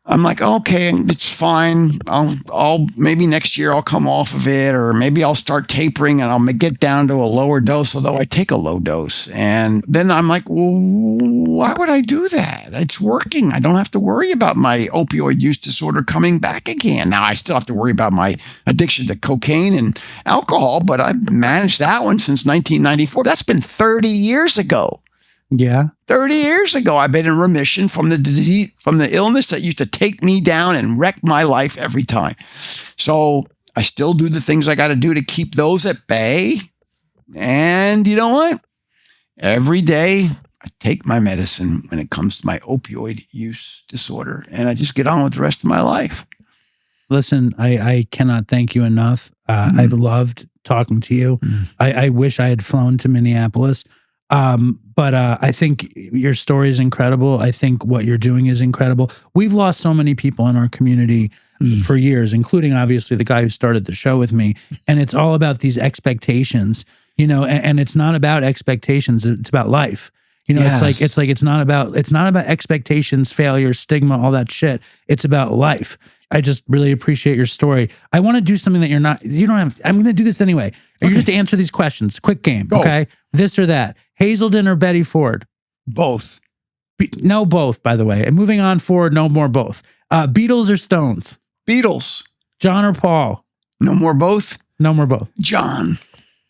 Speaker 2: I'm like, okay, it's fine. I'll maybe next year I'll come off of it, or maybe I'll start tapering and I'll get down to a lower dose, although I take a low dose. And then I'm like, well, why would I do that? It's working. I don't have to worry about my opioid use disorder coming back again. Now I still have to worry about my addiction to cocaine and alcohol, but I've managed that one since 1994. That's been 30 years ago.
Speaker 1: Yeah.
Speaker 2: 30 years ago, I've been in remission from the disease, from the illness that used to take me down and wreck my life every time. So I still do the things I got to do to keep those at bay. And you know what? Every day I take my medicine when it comes to my opioid use disorder, and I just get on with the rest of my life.
Speaker 1: Listen, I cannot thank you enough. I've loved talking to you. I wish I had flown to Minneapolis. But I think your story is incredible. I think what you're doing is incredible. We've lost so many people in our community for years, including obviously the guy who started the show with me. And it's all about these expectations, and it's not about expectations. It's about life. Yes. It's not about expectations, failure, stigma, all that shit. It's about life. I just really appreciate your story. I want to do something that you don't have. I'm going to do this anyway. Okay. You just answer these questions. Quick game. Go. Okay. This or that. Hazelden or Betty Ford?
Speaker 2: Both.
Speaker 1: No, both, by the way. And moving on forward, no more both. Beatles or Stones?
Speaker 2: Beatles.
Speaker 1: John or Paul?
Speaker 2: No more both.
Speaker 1: No more both.
Speaker 2: John.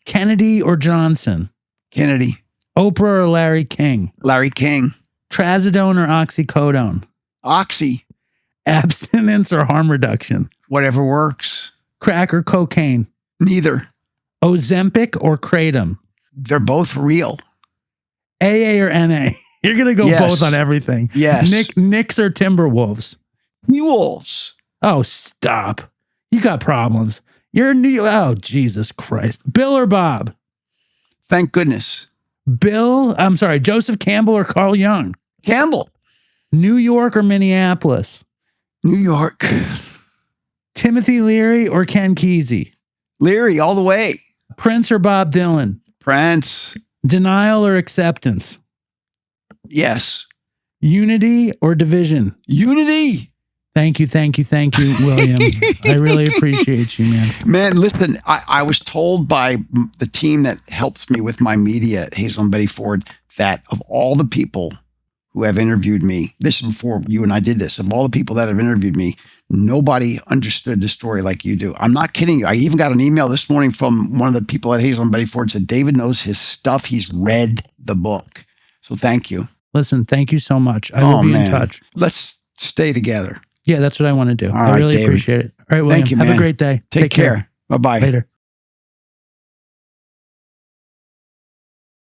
Speaker 1: Kennedy or Johnson?
Speaker 2: Kennedy.
Speaker 1: Oprah or Larry King?
Speaker 2: Larry King.
Speaker 1: Trazodone or Oxycodone?
Speaker 2: Oxy.
Speaker 1: Abstinence or harm reduction?
Speaker 2: Whatever works.
Speaker 1: Crack or cocaine?
Speaker 2: Neither.
Speaker 1: Ozempic or Kratom?
Speaker 2: They're both real.
Speaker 1: AA or NA? You're going to go both on everything.
Speaker 2: Yes.
Speaker 1: Knicks or Timberwolves?
Speaker 2: Wolves.
Speaker 1: Oh, stop. You got problems. You're oh, Jesus Christ. Bill or Bob?
Speaker 2: Thank goodness.
Speaker 1: Joseph Campbell or Carl Jung?
Speaker 2: Campbell.
Speaker 1: New York or Minneapolis?
Speaker 2: New York.
Speaker 1: Timothy Leary or Ken Kesey?
Speaker 2: Leary all the way.
Speaker 1: Prince or Bob Dylan?
Speaker 2: Prince.
Speaker 1: Denial or acceptance?
Speaker 2: Yes.
Speaker 1: Unity or division?
Speaker 2: Unity.
Speaker 1: Thank you, William. I really appreciate you, man.
Speaker 2: Man, listen, I was told by the team that helps me with my media at Hazelden Betty Ford that of all the people who have interviewed me, this is before you and I did this, of all the people that have interviewed me, nobody understood the story like you do. I'm not kidding you. I even got an email this morning from one of the people at Hazelden Betty Ford said, David knows his stuff. He's read the book. So thank you.
Speaker 1: Listen, thank you so much. I will be in touch.
Speaker 2: Let's stay together.
Speaker 1: Yeah, that's what I want to do.
Speaker 2: All
Speaker 1: I
Speaker 2: right,
Speaker 1: really
Speaker 2: David.
Speaker 1: appreciate it. All right, William.
Speaker 2: Thank you,
Speaker 1: have
Speaker 2: man.
Speaker 1: a great day.
Speaker 2: Take care. Bye-bye.
Speaker 1: Later.